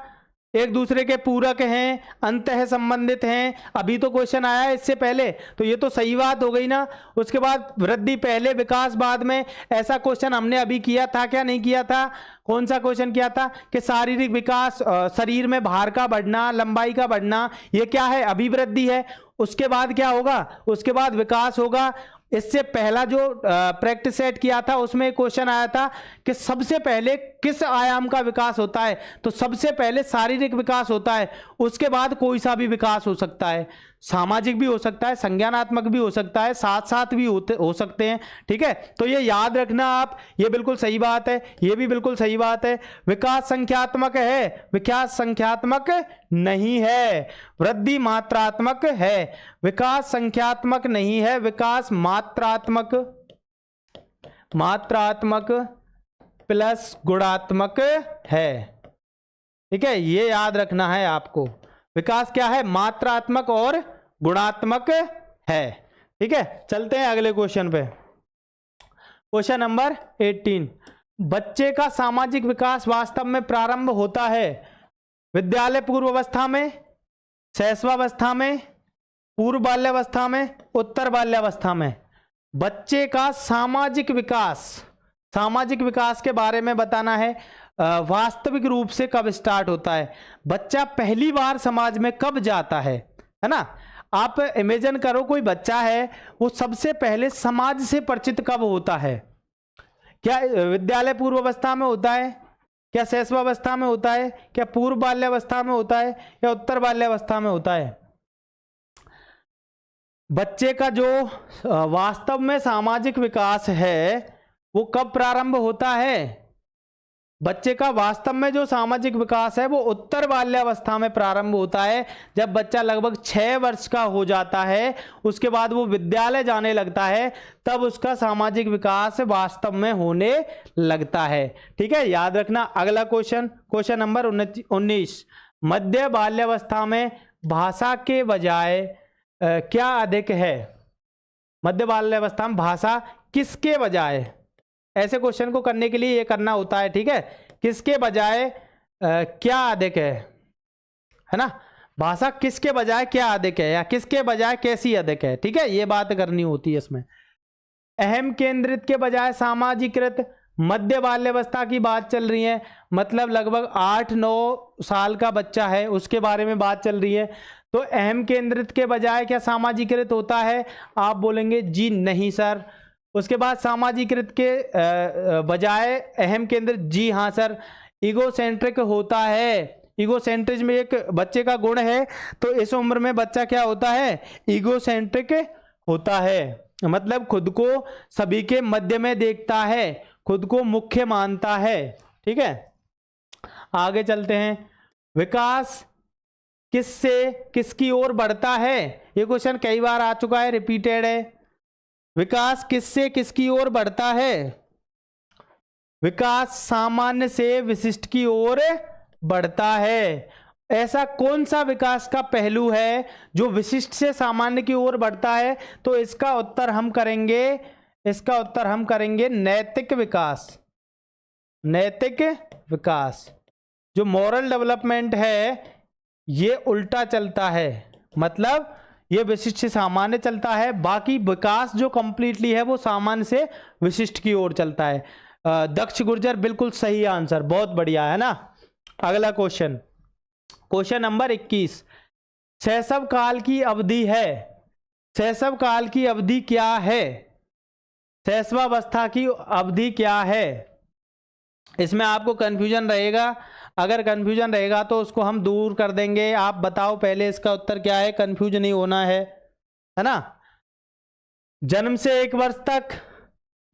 एक दूसरे के पूरक हैं, अंतः संबंधित हैं। अभी तो क्वेश्चन आया है इससे पहले, तो ये तो सही बात हो गई ना। उसके बाद वृद्धि पहले विकास बाद में, ऐसा क्वेश्चन हमने अभी किया था क्या, नहीं किया था। कौन सा क्वेश्चन किया था कि शारीरिक विकास, शरीर में भार का बढ़ना, लंबाई का बढ़ना, ये क्या है, अभिवृद्धि है। उसके बाद क्या होगा, उसके बाद विकास होगा। इससे पहला जो प्रैक्टिस सेट किया था उसमें क्वेश्चन आया था कि सबसे पहले किस आयाम का विकास होता है, तो सबसे पहले शारीरिक विकास होता है, उसके बाद कोई सा भी विकास हो सकता है, सामाजिक भी हो सकता है, संज्ञानात्मक भी हो सकता है, साथ साथ भी हो सकते हैं। ठीक है, तो ये याद रखना आप, ये बिल्कुल सही बात है, ये भी बिल्कुल सही बात है। विकास संख्यात्मक है, विकास संख्यात्मक नहीं है, वृद्धि मात्रात्मक है, विकास संख्यात्मक नहीं है, विकास मात्रात्मक, मात्रात्मक प्लस गुणात्मक है। ठीक है, ये याद रखना है आपको, विकास क्या है, मात्रात्मक और गुणात्मक है। ठीक है, चलते हैं अगले क्वेश्चन पे। क्वेश्चन नंबर 18, बच्चे का सामाजिक विकास वास्तव में प्रारंभ होता है विद्यालय पूर्व अवस्था में, शैशवावस्था में, पूर्व बाल्यावस्था में, उत्तर बाल्यावस्था में। बच्चे का सामाजिक विकास, सामाजिक विकास के बारे में बताना है, वास्तविक रूप से कब स्टार्ट होता है, बच्चा पहली बार समाज में कब जाता है ना। आप इमेजिन करो कोई बच्चा है, वो सबसे पहले समाज से परिचित कब होता है, क्या विद्यालय पूर्व अवस्था में होता है, क्या शैशवावस्था में होता है, क्या पूर्व बाल्यावस्था में होता है, या उत्तर बाल्यावस्था में होता है। बच्चे का जो वास्तव में सामाजिक विकास है वो कब प्रारंभ होता है, बच्चे का वास्तव में जो सामाजिक विकास है वो उत्तर बाल्यावस्था में प्रारंभ होता है। जब बच्चा लगभग 6 वर्ष का हो जाता है, उसके बाद वो विद्यालय जाने लगता है, तब उसका सामाजिक विकास वास्तव में होने लगता है। ठीक है, याद रखना। अगला क्वेश्चन नंबर 19, मध्य बाल्यावस्था में भाषा के बजाय क्या अधिक है? मध्य बाल्यावस्था में भाषा किसके बजाय? ऐसे क्वेश्चन को करने के लिए ये करना होता है। ठीक है, किसके बजाय क्या अधिक है ना? भाषा किसके बजाय क्या अधिक है या किसके बजाय कैसी अधिक है। ठीक है, ये बात करनी होती है इसमें। अहम केंद्रित के बजाय सामाजिकृत, मध्य बाल्यावस्था की बात चल रही है, मतलब लगभग 8-9 साल का बच्चा है, उसके बारे में बात चल रही है। तो अहम केंद्रित के बजाय क्या सामाजिकृत होता है? आप बोलेंगे जी नहीं सर। उसके बाद सामाजिकृत के बजाय अहम केंद्रित, जी हाँ सर। ईगोसेंट्रिक होता है, ईगोसेंट्रिज्म एक बच्चे का गुण है, तो इस उम्र में बच्चा क्या होता है? ईगोसेंट्रिक होता है, मतलब खुद को सभी के मध्य में देखता है, खुद को मुख्य मानता है। ठीक है, आगे चलते हैं। विकास किससे किसकी ओर बढ़ता है? ये क्वेश्चन कई बार आ चुका है, रिपीटेड है। विकास किससे किसकी ओर बढ़ता है? विकास सामान्य से विशिष्ट की ओर बढ़ता है। ऐसा कौन सा विकास का पहलू है जो विशिष्ट से सामान्य की ओर बढ़ता है? तो इसका उत्तर हम करेंगे नैतिक विकास। नैतिक विकास, जो मॉरल डेवलपमेंट है, ये उल्टा चलता है, मतलब ये विशिष्ट से सामान्य चलता है, बाकी विकास जो कंप्लीटली है वो सामान्य से विशिष्ट की ओर चलता है। दक्ष गुर्जर बिल्कुल सही आंसर, बहुत बढ़िया है ना। अगला क्वेश्चन नंबर 21, शैशव काल की अवधि है। शैशव काल की अवधि क्या है? शैशवावस्था की अवधि क्या है? इसमें आपको कंफ्यूजन रहेगा, अगर कंफ्यूजन रहेगा तो उसको हम दूर कर देंगे। आप बताओ पहले इसका उत्तर क्या है, कंफ्यूज नहीं होना है ना। जन्म से 1 वर्ष तक,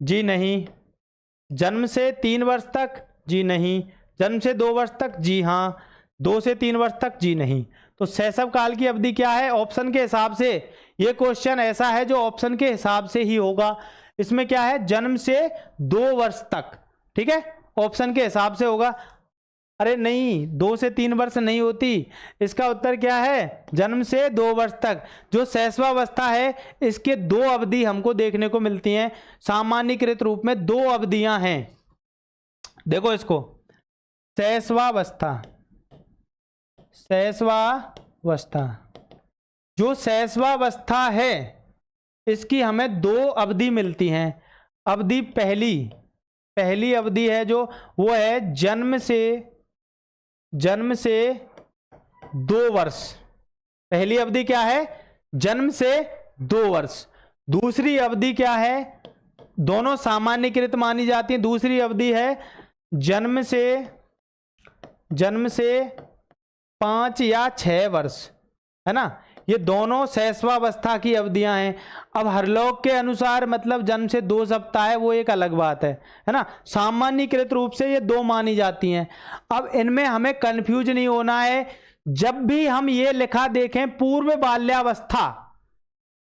जी नहीं। जन्म से 3 वर्ष तक, जी नहीं। जन्म से 2 वर्ष तक, जी हाँ। 2 से 3 वर्ष तक, जी नहीं। तो शैशव काल की अवधि क्या है? ऑप्शन के हिसाब से ये क्वेश्चन ऐसा है जो ऑप्शन के हिसाब से ही होगा। इसमें क्या है? जन्म से 2 वर्ष तक। ठीक है, ऑप्शन के हिसाब से होगा। अरे नहीं, 2 से 3 वर्ष नहीं होती। इसका उत्तर क्या है? जन्म से 2 वर्ष तक। जो शैशवावस्था है, इसके 2 अवधि हमको देखने को मिलती हैं। सामान्यकृत रूप में 2 अवधियां हैं। देखो इसको, शैशवावस्था। शैशवावस्था, जो शैशवावस्था है, इसकी हमें 2 अवधि मिलती हैं। अवधि पहली अवधि है जो, वो है जन्म से 2 वर्ष। पहली अवधि क्या है? जन्म से 2 वर्ष। दूसरी अवधि क्या है? दोनों सामान्यकृत मानी जाती है। दूसरी अवधि है जन्म से 5 या 6 वर्ष, है ना। ये दोनों शैशवावस्था की अवधियां हैं। अब हरलॉक के अनुसार मतलब जन्म से 2 सप्ताह है, वो एक अलग बात है ना। सामान्यकृत रूप से ये 2 मानी जाती हैं। अब इनमें हमें कंफ्यूज नहीं होना है। जब भी हम ये लिखा देखें पूर्व बाल्यावस्था,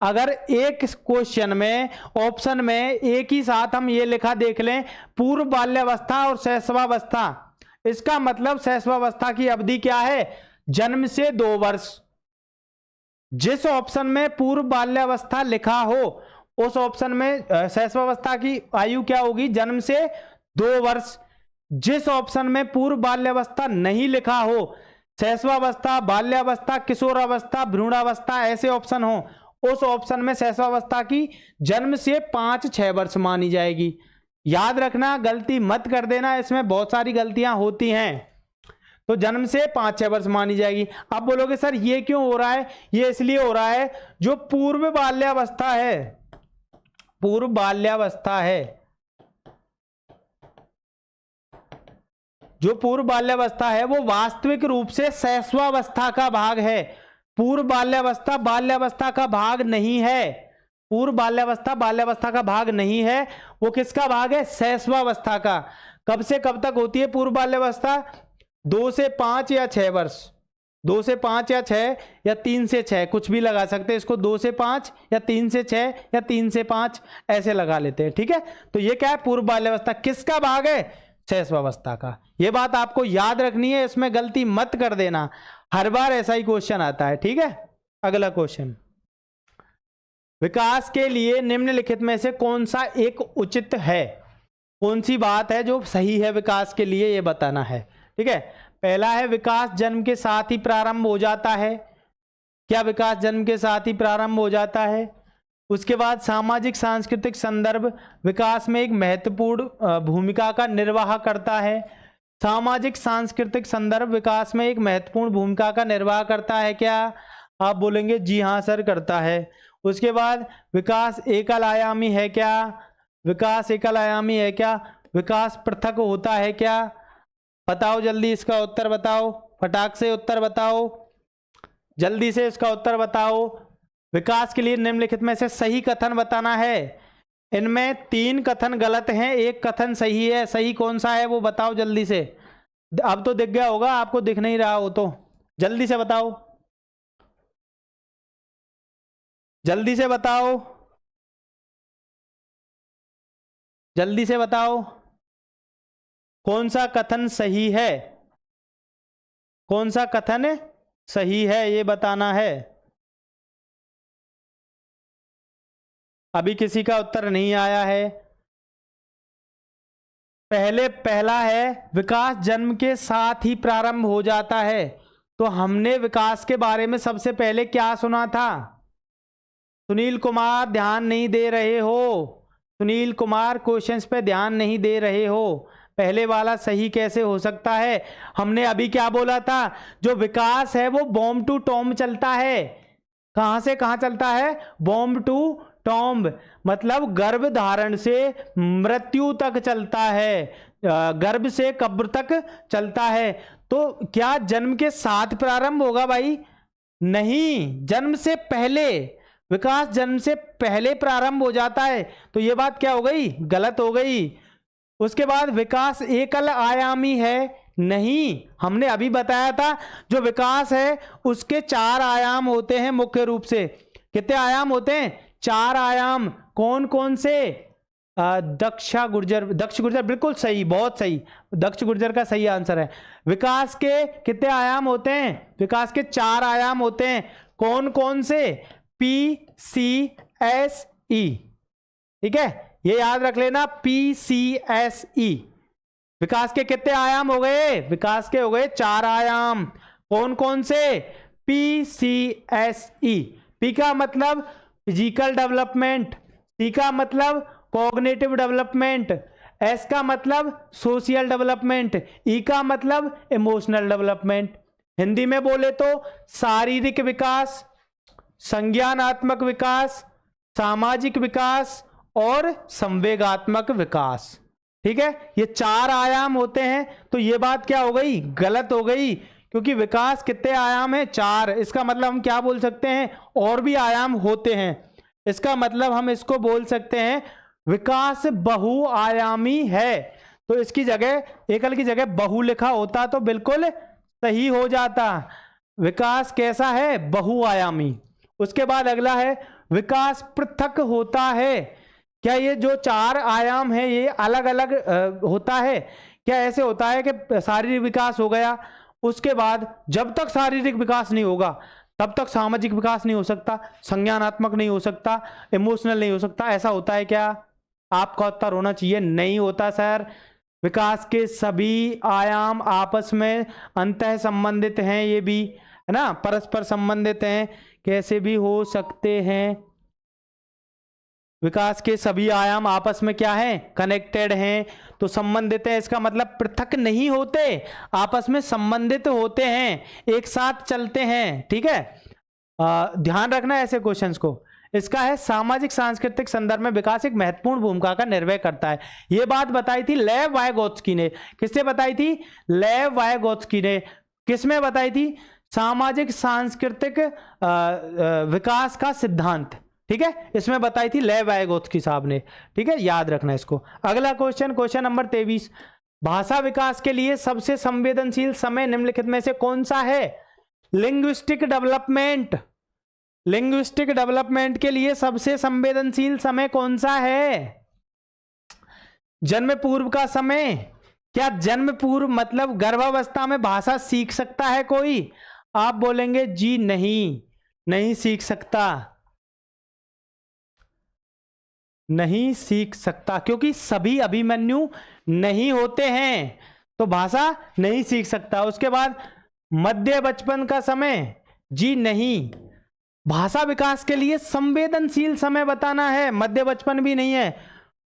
अगर एक क्वेश्चन में ऑप्शन में एक ही साथ हम ये लिखा देख लें पूर्व बाल्यावस्था और शैशवावस्था, इसका मतलब शैशवावस्था की अवधि क्या है? जन्म से 2 वर्ष। जिस ऑप्शन में पूर्व बाल्यावस्था लिखा हो उस ऑप्शन में शैशवावस्था की आयु क्या होगी? जन्म से 2 वर्ष। जिस ऑप्शन में पूर्व बाल्यावस्था नहीं लिखा हो, शैशवावस्था, बाल्यावस्था, किशोरावस्था, भ्रूणावस्था, ऐसे ऑप्शन हो, उस ऑप्शन में शैशवावस्था की जन्म से 5-6 वर्ष मानी जाएगी। याद रखना, गलती मत कर देना, इसमें बहुत सारी गलतियां होती हैं। तो जन्म से 5-6 वर्ष मानी जाएगी। आप बोलोगे सर ये क्यों हो रहा है? ये इसलिए हो रहा है, जो पूर्व बाल्यावस्था है, वो वास्तविक रूप से शैशवावस्था का भाग है। पूर्व बाल्यावस्था बाल्यावस्था का भाग नहीं है। पूर्व बाल्यावस्था बाल्यावस्था का भाग नहीं है, वो किसका भाग है? शैशवावस्था का। कब से कब तक होती है पूर्व बाल्यावस्था? 2 से 5 या 6 वर्ष। 2 से 5 या 6 या 3 से 6, कुछ भी लगा सकते हैं इसको। 2 से 5 या 3 से 6 या 3 से 5 ऐसे लगा लेते हैं, ठीक है। तो ये क्या है? पूर्व बाल्यावस्था। किसका भाग है? शैशवावस्था का। ये बात आपको याद रखनी है, इसमें गलती मत कर देना, हर बार ऐसा ही क्वेश्चन आता है, ठीक है। अगला क्वेश्चन, विकास के लिए निम्नलिखित में से कौन सा एक उचित है? कौन सी बात है जो सही है विकास के लिए, ये बताना है, ठीक है। पहला है विकास जन्म के साथ ही प्रारंभ हो जाता है। क्या विकास जन्म के साथ ही प्रारंभ हो जाता है? उसके बाद सामाजिक सांस्कृतिक संदर्भ विकास में एक महत्वपूर्ण भूमिका का निर्वाह करता है। सामाजिक सांस्कृतिक संदर्भ विकास में एक महत्वपूर्ण भूमिका का निर्वाह करता है क्या? आप बोलेंगे जी हाँ सर करता है। उसके बाद विकास एकल आयामी है क्या? विकास एकल आयामी है क्या? विकास पृथक होता है क्या? बताओ जल्दी इसका उत्तर बताओ, फटाक से उत्तर बताओ, जल्दी से इसका उत्तर बताओ। विकास के लिए निम्नलिखित में से सही कथन बताना है। इनमें 3 कथन गलत हैं, एक कथन सही है। सही कौन सा है वो बताओ जल्दी से। अब तो दिख गया होगा आपको, दिख नहीं रहा हो तो जल्दी से बताओ, जल्दी से बताओ, जल्दी से बताओ कौन सा कथन सही है? कौन सा कथन सही है ये बताना है। अभी किसी का उत्तर नहीं आया है। पहला है विकास जन्म के साथ ही प्रारंभ हो जाता है। तो हमने विकास के बारे में सबसे पहले क्या सुना था? सुनील कुमार ध्यान नहीं दे रहे हो, सुनील कुमार क्वेश्चंस पे ध्यान नहीं दे रहे हो। पहले वाला सही कैसे हो सकता है? हमने अभी क्या बोला था? जो विकास है वो बॉम्ब टू टॉम्ब चलता है। कहां से कहां चलता है? बॉम्ब टू टॉम्ब, मतलब गर्भ धारण से मृत्यु तक चलता है, गर्भ से कब्र तक चलता है। तो क्या जन्म के साथ प्रारंभ होगा भाई? नहीं, जन्म से पहले। विकास जन्म से पहले प्रारंभ हो जाता है। तो ये बात क्या हो गई? गलत हो गई। उसके बाद विकास एकल आयामी है? नहीं, हमने अभी बताया था जो विकास है उसके 4 आयाम होते हैं मुख्य रूप से। कितने आयाम होते हैं? 4 आयाम। कौन कौन से? दक्ष गुर्जर बिल्कुल सही, बहुत सही, दक्ष गुर्जर का सही आंसर है। विकास के कितने आयाम होते हैं? विकास के 4 आयाम होते हैं। कौन कौन से? PCSE, ठीक है, ये याद रख लेना, PCSE। विकास के कितने आयाम हो गए? विकास के हो गए 4 आयाम। कौन कौन से? PCSE। P का मतलब फिजिकल डेवलपमेंट, C का मतलब कॉग्निटिव डेवलपमेंट, S का मतलब सोशल डेवलपमेंट, E का मतलब इमोशनल डेवलपमेंट। हिंदी में बोले तो शारीरिक विकास, संज्ञानात्मक विकास, सामाजिक विकास और संवेगात्मक विकास, ठीक है। ये 4 आयाम होते हैं। तो ये बात क्या हो गई? गलत हो गई, क्योंकि विकास कितने आयाम है? 4। इसका मतलब हम क्या बोल सकते हैं? और भी आयाम होते हैं। इसका मतलब हम इसको बोल सकते हैं विकास बहुआयामी है। तो इसकी जगह, एकल की जगह बहु लिखा होता तो बिल्कुल सही हो जाता। विकास कैसा है? बहुआयामी। उसके बाद अगला है विकास पृथक होता है। क्या ये जो 4 आयाम है ये अलग अलग होता है? क्या ऐसे होता है कि शारीरिक विकास हो गया, उसके बाद जब तक शारीरिक विकास नहीं होगा तब तक सामाजिक विकास नहीं हो सकता, संज्ञानात्मक नहीं हो सकता, इमोशनल नहीं हो सकता? ऐसा होता है क्या? आपका उत्तर होना चाहिए नहीं होता सर। विकास के सभी आयाम आपस में अंतः संबंधित हैं, ये भी है ना, परस्पर संबंधित हैं। कैसे भी हो सकते हैं। विकास के सभी आयाम आपस में क्या है? कनेक्टेड हैं, तो संबंधित है। इसका मतलब पृथक नहीं होते, आपस में संबंधित होते हैं, एक साथ चलते हैं, ठीक है। ध्यान रखना ऐसे क्वेश्चंस को। इसका है सामाजिक सांस्कृतिक संदर्भ में विकास एक महत्वपूर्ण भूमिका का निर्वह करता है। यह बात बताई थी लेव वाइगोत्स्की ने। किसने बताई थी? लेव वाइगोत्स्की ने। किसमें बताई थी? सामाजिक सांस्कृतिक विकास का सिद्धांत, ठीक है, इसमें बताई थी लेव वाइगोत्स्की साहब ने, ठीक है, याद रखना इसको। अगला क्वेश्चन, क्वेश्चन नंबर 23। भाषा विकास के लिए सबसे संवेदनशील समय निम्नलिखित में से कौन सा है? Linguistic development. लिंग्विस्टिक डेवलपमेंट के लिए सबसे संवेदनशील समय कौन सा है? जन्म पूर्व का समय। क्या जन्म पूर्व मतलब गर्भावस्था में भाषा सीख सकता है कोई? आप बोलेंगे जी नहीं, नहीं सीख सकता, नहीं सीख सकता, क्योंकि सभी अभिमन्यु नहीं होते हैं, तो भाषा नहीं सीख सकता। उसके बाद मध्य बचपन का समय, जी नहीं। भाषा विकास के लिए संवेदनशील समय बताना है, मध्य बचपन भी नहीं है,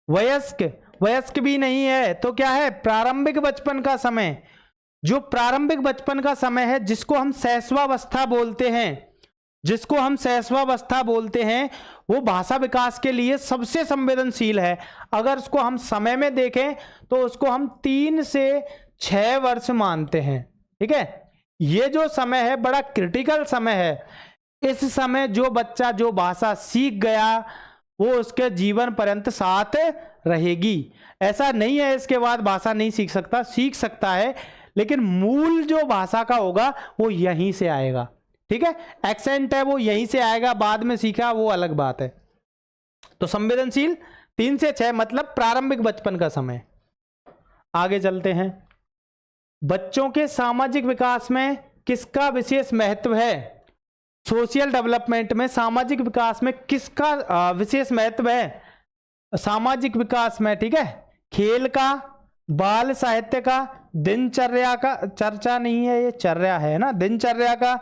वयस्क भी नहीं है, तो क्या है? प्रारंभिक बचपन का समय। जो प्रारंभिक बचपन का समय है, जिसको हम शैशवावस्था बोलते हैं, जिसको हम शैशवावस्था बोलते हैं, वो भाषा विकास के लिए सबसे संवेदनशील है। अगर उसको हम समय में देखें तो उसको हम 3 से 6 वर्ष मानते हैं। ठीक है, ये जो समय है बड़ा क्रिटिकल समय है। इस समय जो बच्चा जो भाषा सीख गया वो उसके जीवन पर्यंत साथ रहेगी। ऐसा नहीं है इसके बाद भाषा नहीं सीख सकता, सीख सकता है, लेकिन मूल जो भाषा का होगा वो यहीं से आएगा। ठीक है, एक्सेंट है वो यहीं से आएगा, बाद में सीखा वो अलग बात है। तो संवेदनशील 3 से 6 मतलब प्रारंभिक बचपन का समय। आगे चलते हैं। बच्चों के सामाजिक विकास में किसका विशेष महत्व है? सोशल डेवलपमेंट में सामाजिक विकास में किसका विशेष महत्व है? सामाजिक विकास में, ठीक है, खेल का, बाल साहित्य का, दिनचर्या का, चर्चा नहीं है ये चर्या है ना, दिनचर्या का,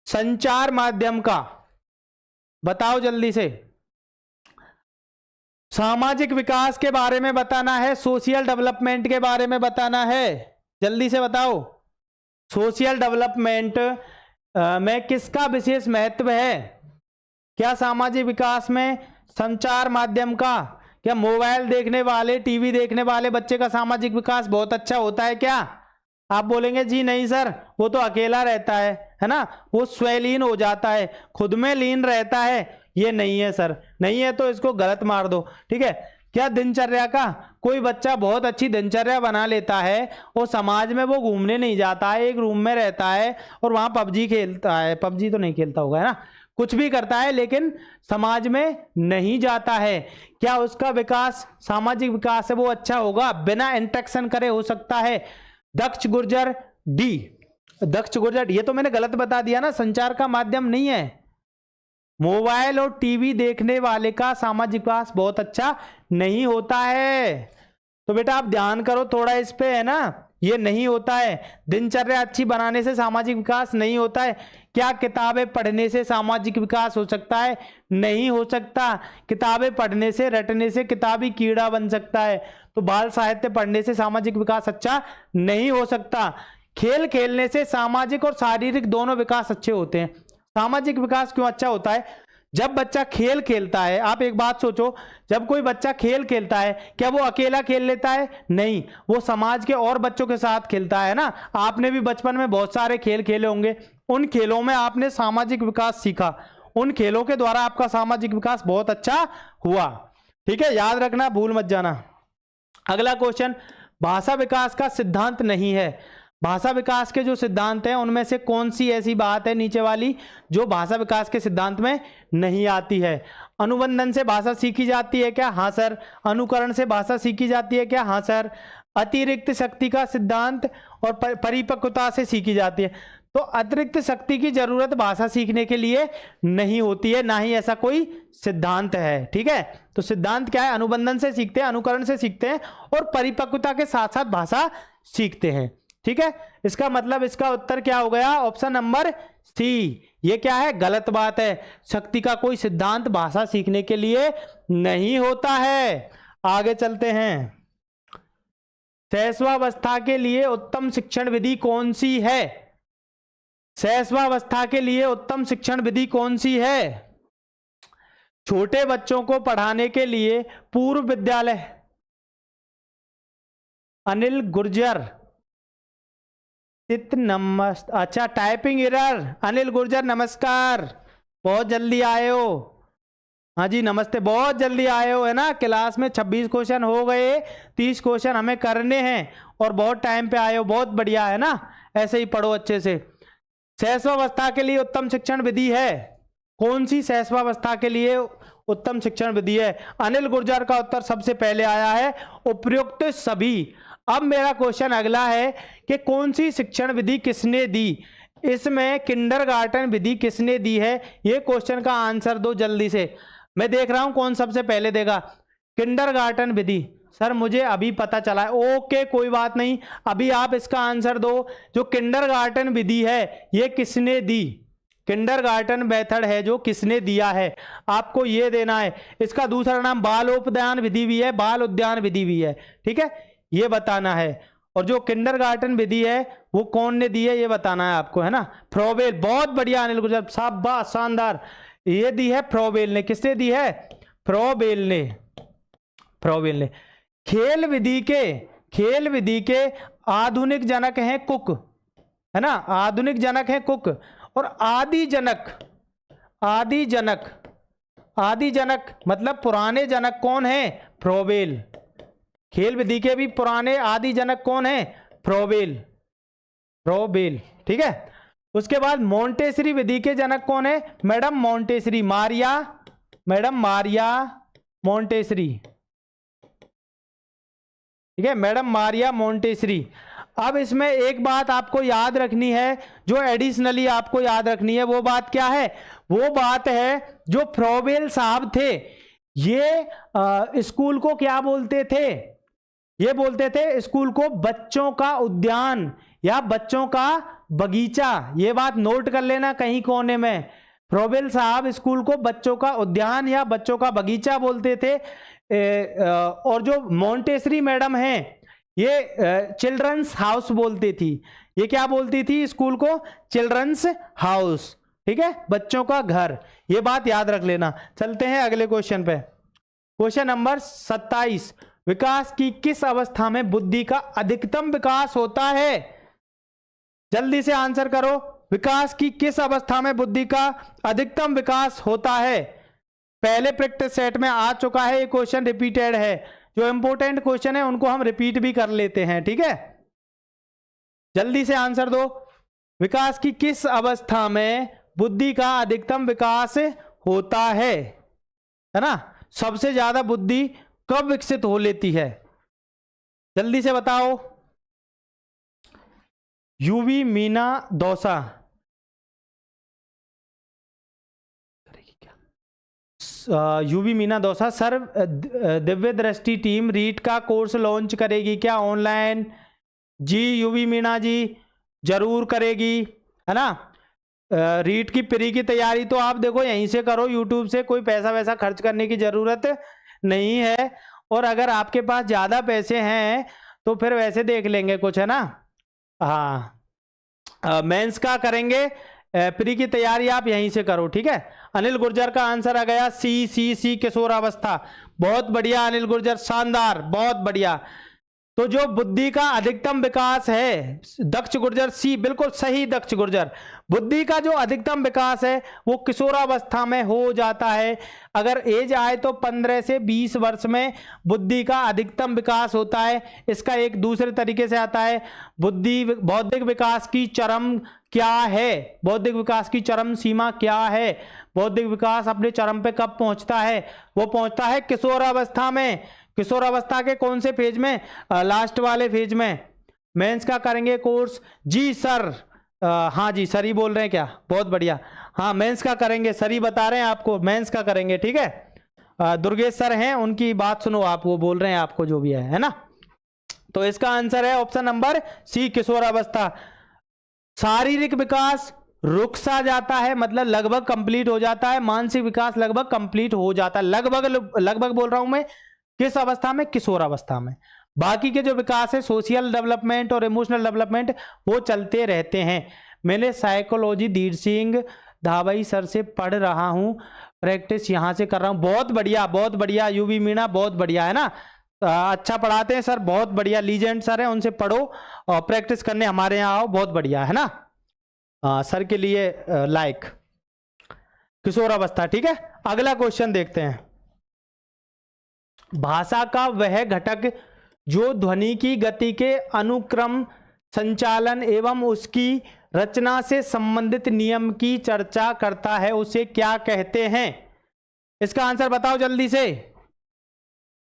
संचार माध्यम का। बताओ जल्दी से। सामाजिक विकास के बारे में बताना है, सोशल डेवलपमेंट के बारे में बताना है, जल्दी से बताओ। सोशल डेवलपमेंट में किसका विशेष महत्व है? क्या सामाजिक विकास में संचार माध्यम का? क्या मोबाइल देखने वाले, टीवी देखने वाले बच्चे का सामाजिक विकास बहुत अच्छा होता है क्या? आप बोलेंगे जी नहीं सर, वो तो अकेला रहता है ना, वो स्वलीन हो जाता है, खुद में लीन रहता है। ये नहीं है सर, नहीं है तो इसको गलत मार दो। ठीक है, क्या दिनचर्या का? कोई बच्चा बहुत अच्छी दिनचर्या बना लेता है और समाज में वो घूमने नहीं जाता है, एक रूम में रहता है और वहां पबजी खेलता है, पबजी तो नहीं खेलता होगा है ना, कुछ भी करता है लेकिन समाज में नहीं जाता है, क्या उसका विकास, सामाजिक विकास है वो अच्छा होगा? बिना इंटरेक्शन करे हो सकता है। दक्ष गुर्जर डी, दक्ष गुर्जर, ये तो मैंने गलत बता दिया ना, संचार का माध्यम नहीं है। मोबाइल और टीवी देखने वाले का सामाजिक विकास बहुत अच्छा नहीं होता है। तो बेटा आप ध्यान करो थोड़ा इस पे, है ना, ये नहीं होता है। दिनचर्या अच्छी बनाने से सामाजिक विकास नहीं होता है। क्या किताबें पढ़ने से सामाजिक विकास हो सकता है? नहीं हो सकता। किताबें पढ़ने से, रटने से किताबी कीड़ा बन सकता है। तो बाल साहित्य पढ़ने से सामाजिक विकास अच्छा नहीं हो सकता। खेल खेलने से सामाजिक और शारीरिक दोनों विकास अच्छे होते हैं। सामाजिक विकास क्यों अच्छा होता है? जब बच्चा खेल खेलता है, आप एक बात सोचो, जब कोई बच्चा खेल खेलता है, क्या वो अकेला खेल लेता है? नहीं, वो समाज के और बच्चों के साथ खेलता है ना। आपने भी बचपन में बहुत सारे खेल खेले होंगे, उन खेलों में आपने सामाजिक विकास सीखा, उन खेलों के द्वारा आपका सामाजिक विकास बहुत अच्छा हुआ। ठीक है, याद रखना, भूल मत जाना। अगला क्वेश्चन, भाषा विकास का सिद्धांत नहीं है। भाषा विकास के जो सिद्धांत हैं उनमें से कौन सी ऐसी बात है नीचे वाली जो भाषा विकास के सिद्धांत में नहीं आती है? अनुबंधन से भाषा सीखी जाती है क्या? हाँ सर। अनुकरण से भाषा सीखी जाती है क्या? हाँ सर। अतिरिक्त शक्ति का सिद्धांत और परिपक्वता से सीखी जाती है। तो अतिरिक्त शक्ति की जरूरत भाषा सीखने के लिए नहीं होती है, ना ही ऐसा कोई सिद्धांत है। ठीक है, तो सिद्धांत क्या है? अनुबंधन से सीखते हैं, अनुकरण से सीखते हैं और परिपक्वता के साथ साथ भाषा सीखते हैं। ठीक है, इसका मतलब इसका उत्तर क्या हो गया? Option number C. ये क्या है? गलत बात है। शक्ति का कोई सिद्धांत भाषा सीखने के लिए नहीं होता है। आगे चलते हैं। शैशवावस्था के लिए उत्तम शिक्षण विधि कौन सी है? शैशवावस्था के लिए उत्तम शिक्षण विधि कौन सी है? छोटे बच्चों को पढ़ाने के लिए पूर्व विद्यालय। अनिल गुर्जर, नमस्कार। अच्छा, टाइपिंग एरर। अनिल गुर्जर नमस्कार, बहुत जल्दी आए हो। हाँ जी नमस्ते, बहुत जल्दी आए हो है ना। क्लास में 26 क्वेश्चन हो गए, 30 क्वेश्चन हमें करने हैं और बहुत टाइम पे आए हो, बहुत बढ़िया है ना। ऐसे ही पढ़ो अच्छे से। शैशवावस्था के लिए उत्तम शिक्षण विधि है कौन सी? शैशवावस्था के लिए उत्तम शिक्षण विधि है, अनिल गुर्जर का उत्तर सबसे पहले आया है, उपयुक्त सभी। अब मेरा क्वेश्चन अगला है कि कौन सी शिक्षण विधि किसने दी? इसमें किंडरगार्टन विधि किसने दी है? ये क्वेश्चन का आंसर दो जल्दी से। मैं देख रहा हूं कौन सबसे पहले देगा। किंडरगार्टन विधि, सर मुझे अभी पता चला है। ओके कोई बात नहीं, अभी आप इसका आंसर दो। जो किंडरगार्टन विधि है ये किसने दी? किंडरगार्टन मेथड है जो किसने दिया है, आपको ये देना है। इसका दूसरा नाम बालोपदान विधि भी है, बाल उद्यान विधि भी है, ठीक है, ये बताना है। और जो किंडरगार्टन विधि है वो कौन ने दी है ये बताना है आपको, है ना। फ्रोबेल, बहुत बढ़िया अनिल गुर्जर, शाबाश, शानदार। ये दी है फ्रोबेल ने। किसने दी है? फ्रोबेल ने, फ्रोबेल ने। खेल विधि के आधुनिक जनक हैं कुक, है ना, आधुनिक जनक हैं कुक। और आदि जनक मतलब पुराने जनक कौन है? फ्रोबेल। खेल विधि के भी पुराने आदि जनक कौन है? फ्रोबेल, ठीक है। उसके बाद मोंटेसरी विधि के जनक कौन है? Madam Montessori, madam Maria Montessori, ठीक है, मैडम मारिया मोंटेसरी। अब इसमें एक बात आपको याद रखनी है, जो एडिशनली आपको याद रखनी है, वो बात क्या है? वो बात है जो फ्रोबेल साहब थे ये स्कूल को क्या बोलते थे? ये बोलते थे स्कूल को बच्चों का उद्यान या बच्चों का बगीचा। ये बात नोट कर लेना कहीं कोने में। फ्रोबेल साहब स्कूल को बच्चों का उद्यान या बच्चों का बगीचा बोलते थे। और जो मोंटेसरी मैडम हैं ये चिल्ड्रंस हाउस बोलती थी। ये क्या बोलती थी स्कूल को? चिल्ड्रंस हाउस, ठीक है, बच्चों का घर। ये बात याद रख लेना। चलते हैं अगले क्वेश्चन पे। क्वेश्चन नंबर 27, विकास की किस अवस्था में बुद्धि का अधिकतम विकास होता है? जल्दी से आंसर करो। विकास की किस अवस्था में बुद्धि का अधिकतम विकास होता है? पहले प्रैक्टिस सेट में आ चुका है, ये क्वेश्चन रिपीटेड है। जो इंपॉर्टेंट क्वेश्चन है उनको हम रिपीट भी कर लेते हैं, ठीक है। जल्दी से आंसर दो। विकास की किस अवस्था में बुद्धि का अधिकतम विकास होता है ना। सबसे ज्यादा बुद्धि कब विकसित हो लेती है? जल्दी से बताओ। UV Meena Dausa, UV Meena Dausa sir, Divya दृष्टि टीम रीट का कोर्स लॉन्च करेगी क्या ऑनलाइन? जी यूवी मीना जी जरूर करेगी, है ना। रीट की प्री की तैयारी तो आप देखो यहीं से करो, यूट्यूब से, कोई पैसा वैसा खर्च करने की जरूरत नहीं है। और अगर आपके पास ज्यादा पैसे हैं तो फिर वैसे देख लेंगे कुछ, है ना। हाँ मेंस का करेंगे, प्री की तैयारी आप यहीं से करो, ठीक है। अनिल गुर्जर का आंसर आ गया सी किशोरावस्था। बहुत बढ़िया अनिल गुर्जर, शानदार, बहुत बढ़िया। तो जो बुद्धि का अधिकतम विकास है, दक्ष गुर्जर सी, बिल्कुल सही दक्ष गुर्जर। बुद्धि का जो अधिकतम विकास है वो किशोरावस्था में हो जाता है। अगर एज आए तो 15 से 20 वर्ष में बुद्धि का अधिकतम विकास होता है। इसका एक दूसरे तरीके से आता है, बौद्धिक विकास की चरम क्या है? बौद्धिक विकास की चरम सीमा क्या है? बौद्धिक विकास अपने चरम पे कब पहुंचता है? वो पहुंचता है किशोरावस्था में। किशोरावस्था के कौन से फेज में? लास्ट वाले फेज में। मेंस का करेंगे कोर्स? जी सर, हाँ जी सर ही बोल रहे हैं क्या? बहुत बढ़िया। हाँ मेंस का करेंगे, सर ही बता रहे हैं आपको, मेंस का करेंगे, ठीक है। दुर्गेश सर हैं, उनकी बात सुनो आप, वो बोल रहे हैं आपको जो भी है ना। तो इसका आंसर है ऑप्शन नंबर सी किशोरावस्था। शारीरिक विकास रुक सा जाता है, मतलब लगभग कंप्लीट हो जाता है। मानसिक विकास लगभग कंप्लीट हो जाता है, लगभग बोल रहा हूं मैं। किस अवस्था में? किशोरावस्था में। बाकी के जो विकास है, सोशल डेवलपमेंट और इमोशनल डेवलपमेंट, वो चलते रहते हैं। मैंने साइकोलॉजी धीर सिंह धावई सर से पढ़ रहा हूं, प्रैक्टिस यहां से कर रहा हूं। बहुत बढ़िया, बहुत बढ़िया यूवी मीणा, बहुत बढ़िया, है ना। अच्छा पढ़ाते हैं सर, बहुत बढ़िया, लीजेंड सर हैं, उनसे पढ़ो और प्रैक्टिस करने हमारे यहाँ आओ, बहुत बढ़िया, है ना। सर के लिए लाइक। किशोरावस्था। ठीक है, अगला क्वेश्चन देखते हैं। भाषा का वह घटक जो ध्वनि की गति के अनुक्रम, संचालन एवं उसकी रचना से संबंधित नियम की चर्चा करता है, उसे क्या कहते हैं? इसका आंसर बताओ जल्दी से।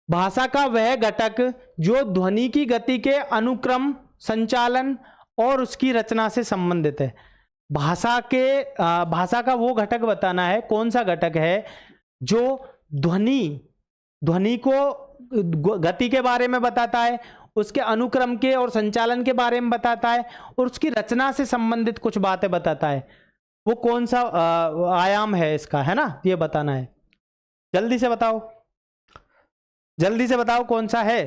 भाषा का वह घटक जो ध्वनि की गति के अनुक्रम, संचालन और उसकी रचना से संबंधित है। भाषा का वो घटक बताना है, कौन सा घटक है जो ध्वनि को गति के बारे में बताता है, उसके अनुक्रम के और संचालन के बारे में बताता है और उसकी रचना से संबंधित कुछ बातें बताता है। वो कौन सा आयाम है इसका, है ना, ये बताना है। जल्दी से बताओ, जल्दी से बताओ कौन सा है।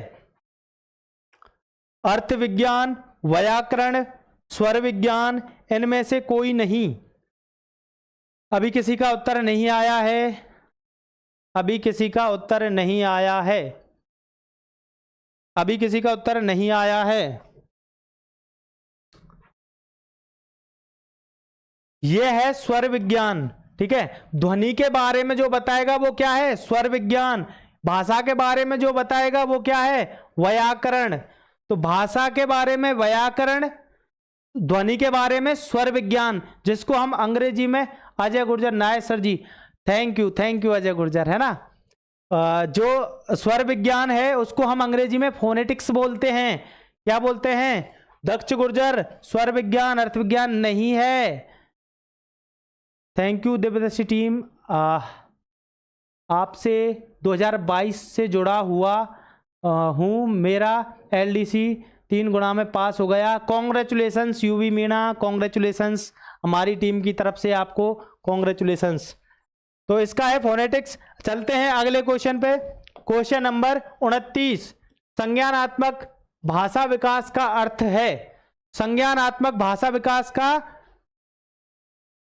अर्थ विज्ञान, व्याकरण, स्वर विज्ञान, इनमें से कोई नहीं। अभी किसी का उत्तर नहीं आया है, अभी किसी का उत्तर नहीं आया है, अभी किसी का उत्तर नहीं आया है। यह है स्वर विज्ञान। ठीक है, ध्वनि के बारे में जो बताएगा वो क्या है? स्वर विज्ञान। भाषा के बारे में जो बताएगा वो क्या है? व्याकरण। तो भाषा के बारे में व्याकरण, ध्वनि के बारे में स्वर विज्ञान, जिसको हम अंग्रेजी में, Ajay Gurjar, Nayak sir ji, thank you Ajay Gurjar, है ना। जो स्वर विज्ञान है उसको हम अंग्रेजी में फोनेटिक्स बोलते हैं। क्या बोलते हैं? दक्ष गुर्जर, स्वर विज्ञान अर्थ विज्ञान नहीं है। थैंक यू दिव्यदर्शी टीम, आपसे 2022 से जुड़ा हुआ हूँ, मेरा LDC 3 गुणा में पास हो गया। कॉन्ग्रेचुलेशंस यूवी मीणा, कॉन्ग्रेचुलेशंस, हमारी टीम की तरफ से आपको कॉन्ग्रेचुलेशंस। तो इसका है फोनेटिक्स। चलते हैं अगले क्वेश्चन पे। क्वेश्चन नंबर 29, संज्ञानात्मक भाषा विकास का अर्थ है। संज्ञानात्मक भाषा विकास का,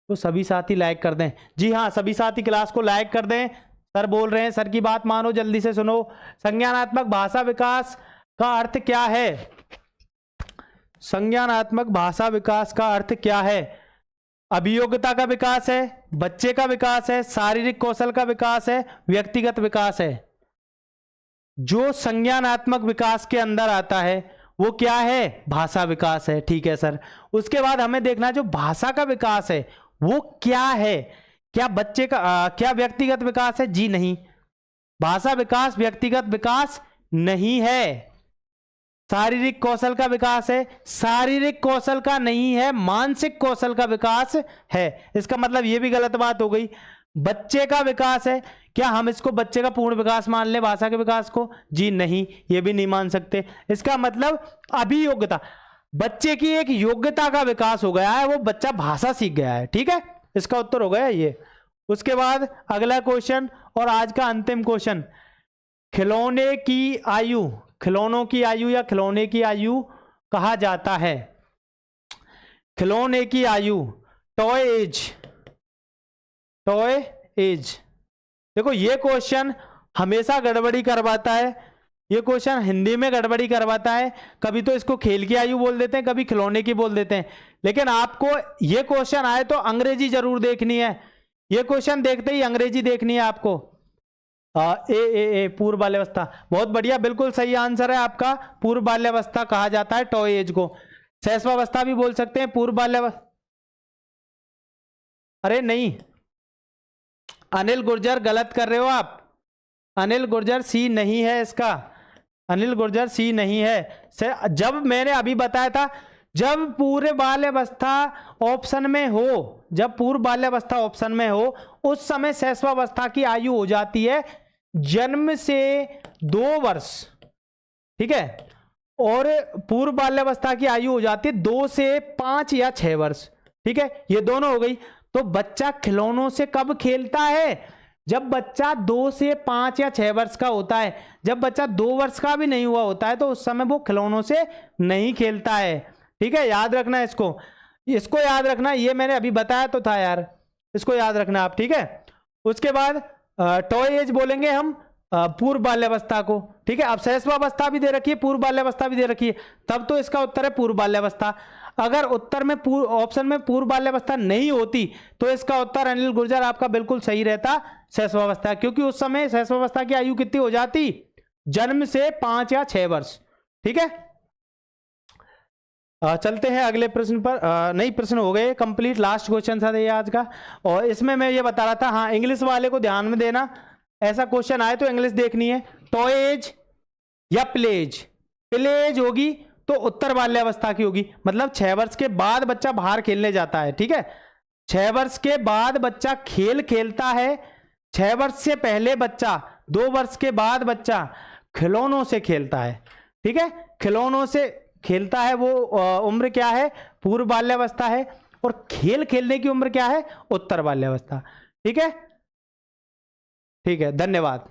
तो सभी साथी लाइक कर दें। जी हाँ, सभी साथी क्लास को लाइक कर दें। सर बोल रहे हैं, सर की बात मानो, जल्दी से सुनो। संज्ञानात्मक भाषा विकास का अर्थ क्या है? संज्ञानात्मक भाषा विकास का अर्थ क्या है? अभियोग्यता का विकास है, बच्चे का विकास है, शारीरिक कौशल का विकास है, व्यक्तिगत विकास है। जो संज्ञानात्मक विकास के अंदर आता है वो क्या है? भाषा विकास है। ठीक है सर। उसके बाद हमें देखना है जो भाषा का विकास है वो क्या है। क्या बच्चे का क्या व्यक्तिगत विकास है? जी नहीं, भाषा विकास व्यक्तिगत विकास नहीं है। शारीरिक कौशल का विकास है, शारीरिक कौशल का नहीं है, मानसिक कौशल का विकास है। इसका मतलब ये भी गलत बात हो गई। बच्चे का विकास है, क्या हम इसको बच्चे का पूर्ण विकास मान ले भाषा के विकास को? जी नहीं, ये भी नहीं मान सकते। इसका मतलब अभियोग्यता, बच्चे की एक योग्यता का विकास हो गया है, वो बच्चा भाषा सीख गया है। ठीक है, इसका उत्तर हो गया ये। उसके बाद अगला क्वेश्चन और आज का अंतिम क्वेश्चन, खिलौने की आयु, खिलौनों की आयु या खिलौने की आयु कहा जाता है। खिलौने की आयु, टॉय एज, टॉय एज। देखो ये क्वेश्चन हमेशा गड़बड़ी करवाता है, ये क्वेश्चन हिंदी में गड़बड़ी करवाता है। कभी तो इसको खेल की आयु बोल देते हैं, कभी खिलौने की बोल देते हैं। लेकिन आपको ये क्वेश्चन आए तो अंग्रेजी जरूर देखनी है। ये क्वेश्चन देखते ही अंग्रेजी देखनी है आपको। ए पूर्व बाल्यावस्था, बहुत बढ़िया, बिल्कुल सही आंसर है आपका। पूर्व बाल्यावस्था कहा जाता है टॉय एज को। शैशवावस्था भी बोल सकते हैं, पूर्व बाल्यावस्था। अरे नहीं अनिल गुर्जर, गलत कर रहे हो आप। अनिल गुर्जर सी नहीं है इसका, अनिल गुर्जर सी नहीं है। जब मैंने अभी बताया था, जब पूर्व बाल्यावस्था ऑप्शन में हो, जब पूर्व बाल्यावस्था ऑप्शन में हो, उस समय शैशवावस्था की आयु हो जाती है जन्म से 2 वर्ष। ठीक है, और पूर्व बाल्यावस्था की आयु हो जाती है 2 से 5 या 6 वर्ष। ठीक है, ये दोनों हो गई। तो बच्चा खिलौनों से कब खेलता है? जब बच्चा 2 से 5 या 6 वर्ष का होता है। जब बच्चा 2 वर्ष का भी नहीं हुआ होता है तो उस समय वो खिलौनों से नहीं खेलता है। ठीक है, याद रखना इसको, इसको याद रखना। ये मैंने अभी बताया तो था यार, इसको याद रखना आप। ठीक है, उसके बाद टॉय एज बोलेंगे हम पूर्व बाल्यावस्था को। ठीक है, अब शैशवावस्था भी दे रखी है, पूर्व बाल्यावस्था भी दे रखी है, तब तो इसका उत्तर है पूर्व बाल्यावस्था। अगर उत्तर में ऑप्शन में पूर्व बाल्यावस्था नहीं होती तो इसका उत्तर अनिल गुर्जर आपका बिल्कुल सही रहता, शैशवावस्था, क्योंकि उस समय शैशवावस्था की आयु कितनी हो जाती, जन्म से 5 या 6 वर्ष। ठीक है, चलते हैं अगले प्रश्न पर। नहीं, प्रश्न हो गए कंप्लीट, लास्ट क्वेश्चन था ये आज का। और इसमें मैं ये बता रहा था, हाँ इंग्लिश वाले को ध्यान में देना, ऐसा क्वेश्चन आए तो इंग्लिश देखनी है। टॉयज या प्लेज, प्लेज होगी तो उत्तर बाल्यावस्था की होगी, मतलब 6 वर्ष के बाद बच्चा बाहर खेलने जाता है। ठीक है, 6 वर्ष के बाद बच्चा खेल खेलता है। 6 वर्ष से पहले बच्चा, 2 वर्ष के बाद बच्चा खिलौनों से खेलता है। ठीक है, खिलौनों से खेलता है, वो उम्र क्या है, पूर्व बाल्यावस्था है। और खेल खेलने की उम्र क्या है, उत्तर बाल्यावस्था। ठीक है, ठीक है, धन्यवाद।